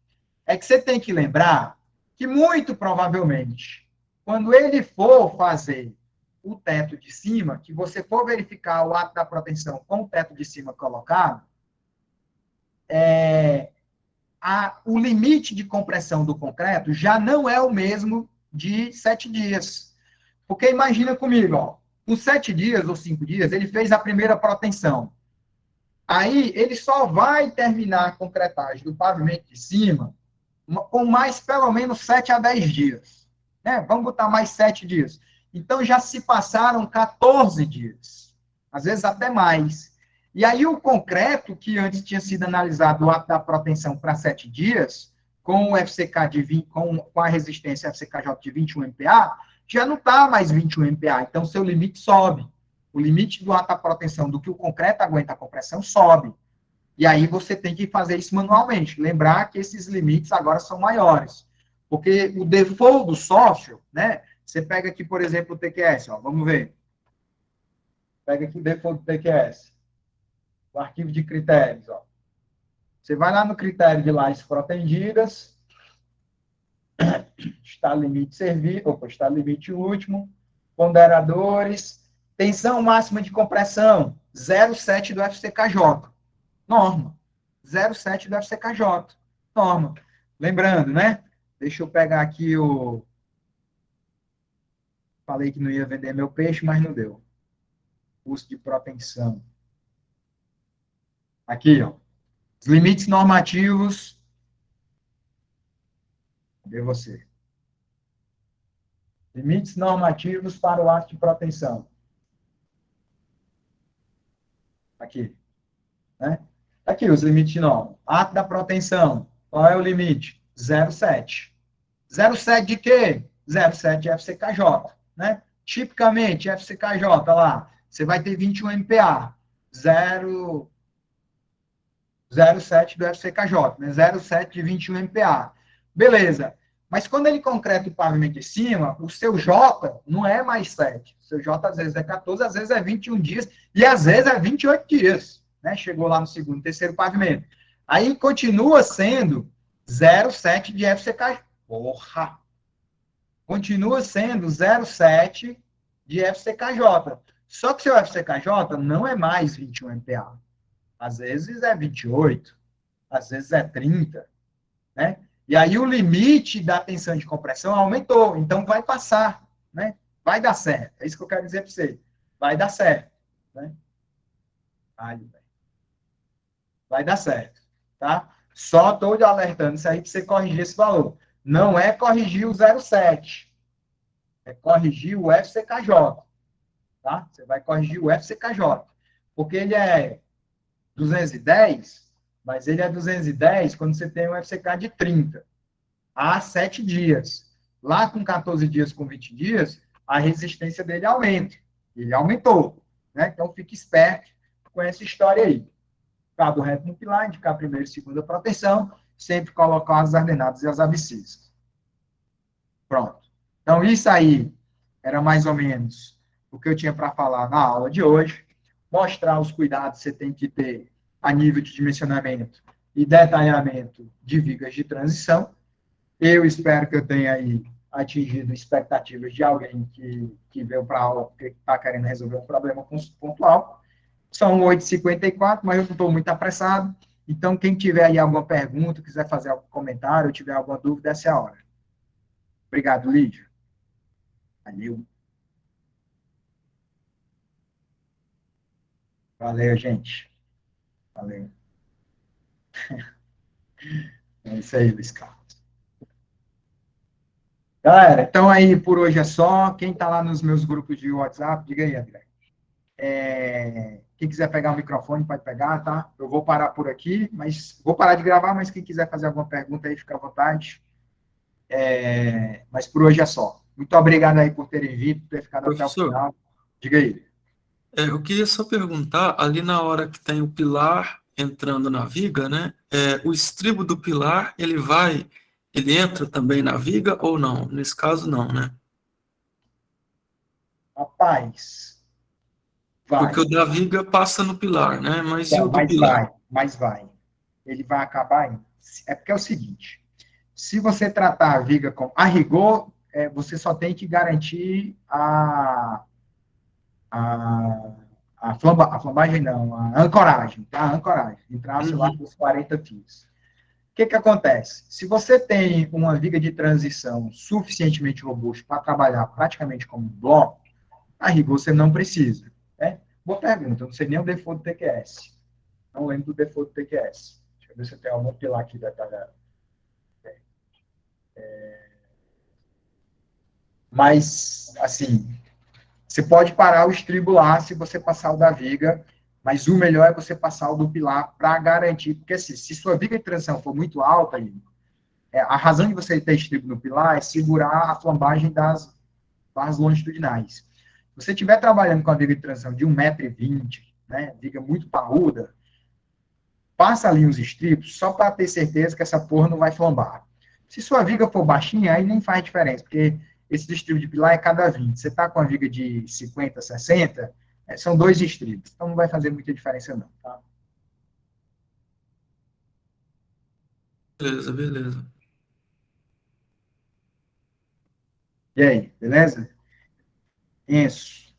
É que você tem que lembrar que, muito provavelmente, quando ele for fazer o teto de cima, que você for verificar o ato da proteção com o teto de cima colocado, o limite de compressão do concreto já não é o mesmo de 7 dias. Porque imagina comigo, ó, com 7 dias ou 5 dias, ele fez a primeira proteção. Aí, ele só vai terminar a concretagem do pavimento de cima com mais, pelo menos, 7 a 10 dias. Né? Vamos botar mais 7 dias. Então, já se passaram 14 dias. Às vezes, até mais. E aí, o concreto, que antes tinha sido analisado o ato da proteção para 7 dias, com o FCK de 20, com a resistência FCKJ de 21 MPa, já não está mais 21 MPa. Então, seu limite sobe. O limite do ato da proteção do que o concreto aguenta a compressão sobe. E aí você tem que fazer isso manualmente. Lembrar que esses limites agora são maiores. Porque o default do software, né? Você pega aqui, por exemplo, o TQS, ó, vamos ver. Pega aqui o default do TQS. O arquivo de critérios, ó. Você vai lá no critério de lajes protendidas. Está limite serviço, está limite último. Ponderadores. Tensão máxima de compressão, 0,7 do FCKJ. Norma. 0,7 do FCKJ. Norma. Lembrando, né? Deixa eu pegar aqui o... Falei que não ia vender meu peixe, mas não deu. Custo de propensão. Aqui, ó. Os limites normativos. Cadê você? Limites normativos para o ato de proteção. Aqui. Né? Aqui, os limites de norma. Ato da proteção. Qual é o limite? 0,7. 0,7 de quê? 0,7 de FCKJ. Né? Tipicamente, FCKJ, lá, você vai ter 21 MPa. 0,7 do FCKJ. Né? 0,7 de 21 MPa. Beleza. Mas quando ele concreta o pavimento de cima, o seu J não é mais 7. O seu J às vezes é 14, às vezes é 21 dias, e às vezes é 28 dias. Né? Chegou lá no segundo, terceiro pavimento. Aí continua sendo 0,7 de FCKJ. Porra! Continua sendo 0,7 de FCKJ. Só que seu FCKJ não é mais 21 MPa. Às vezes é 28, às vezes é 30, né? E aí o limite da tensão de compressão aumentou, então vai passar, né? vai dar certo. É isso que eu quero dizer para você. Vai dar certo. Né? Vai dar certo. Tá? Só estou te alertando isso aí para você corrigir esse valor. Não é corrigir o 0,7. É corrigir o FCKJ. Tá? Você vai corrigir o FCKJ. Porque ele é 210, mas ele é 210 quando você tem um FCK de 30. Há 7 dias. Lá com 14 dias, com 20 dias, a resistência dele aumenta. Ele aumentou. Né? Então, fique esperto com essa história aí. Cabo reto no pilar, indicar primeira e segunda proteção, sempre colocar as ordenadas e as abscissas. Pronto. Então, isso aí era mais ou menos o que eu tinha para falar na aula de hoje. Mostrar os cuidados que você tem que ter a nível de dimensionamento e detalhamento de vigas de transição. Eu espero que eu tenha aí atingido expectativas de alguém que veio para a aula porque está querendo resolver um problema pontual. São 8h54, mas eu não estou muito apressado. Então, quem tiver aí alguma pergunta, quiser fazer algum comentário, ou tiver alguma dúvida, essa é a hora. Obrigado, Lídio. Valeu. Valeu, gente. Valeu. É isso aí, Luiz Carlos. Galera, então aí por hoje é só. Quem está lá nos meus grupos de WhatsApp, diga aí, André. Quem quiser pegar o microfone, pode pegar, tá? Eu vou parar por aqui, mas vou parar de gravar, mas quem quiser fazer alguma pergunta aí, fica à vontade. Mas por hoje é só. Muito obrigado aí por terem vindo, por ter ficado até o final. Diga aí. Eu queria só perguntar, ali na hora que tem o pilar entrando na viga, né? O estribo do pilar, ele entra também na viga ou não? Nesse caso, não, né? Rapaz, vai. Porque o da viga passa no pilar, né? Mas e o do pilar? Mas vai. Ele vai acabar. É porque é o seguinte: se você tratar a viga com a rigor, você só tem que garantir a flambagem, não, a ancoragem, tá? A ancoragem, entrar-se lá com os 40 fios. O que acontece? Se você tem uma viga de transição suficientemente robusta para trabalhar praticamente como um bloco, a rigor você não precisa. Né? Boa pergunta, eu não sei nem o default do TQS. Não lembro do default do TQS. Deixa eu ver se eu tenho algum pilar aqui detalhado. Mas, assim, você pode parar o estribo lá se você passar o da viga, mas o melhor é você passar o do pilar para garantir, porque assim, se sua viga de transição for muito alta, a razão de você ter estribo no pilar é segurar a flambagem das barras longitudinais. Se você estiver trabalhando com a viga de transição de 1,20 m, né, viga muito parruda, passa ali uns estribos só para ter certeza que essa porra não vai flambar. Se sua viga for baixinha, aí nem faz diferença, porque esse estribo de pilar é cada 20. Você está com a viga de 50, 60, são 2 estribos. Então não vai fazer muita diferença não, tá? Beleza. E aí, beleza? Isso.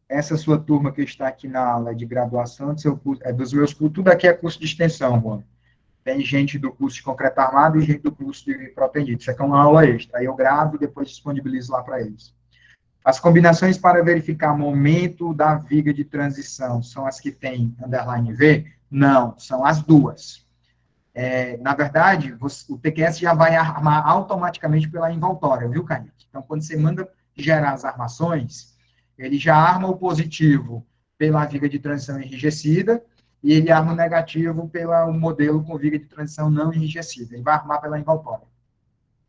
Essa sua turma que está aqui na aula de graduação, dos meus cursos, tudo aqui é curso de extensão, mano. Tem gente do curso de concreto armado e gente do curso de protendido. Isso aqui é uma aula extra. Aí eu gravo e depois disponibilizo lá para eles. As combinações para verificar momento da viga de transição são as que tem underline V? Não, são as duas. Na verdade, o TQS já vai armar automaticamente pela envoltória, viu, Kaique? Então, quando você manda gerar as armações, ele já arma o positivo pela viga de transição enrijecida e ele arma o negativo pelo modelo com viga de transição não enrijecida. Ele vai armar pela envoltória,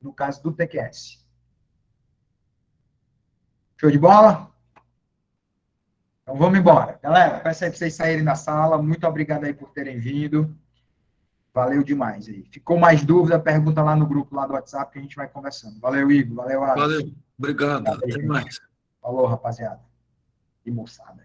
no caso do TQS. Show de bola? Então, vamos embora. Galera, peço aí para vocês saírem da sala. Muito obrigado aí por terem vindo. Valeu demais aí. Ficou mais dúvida, pergunta lá no grupo lá do WhatsApp que a gente vai conversando. Valeu, Igor. Valeu, Alisson. Valeu. Obrigado. Até mais. Falou, rapaziada. E moçada.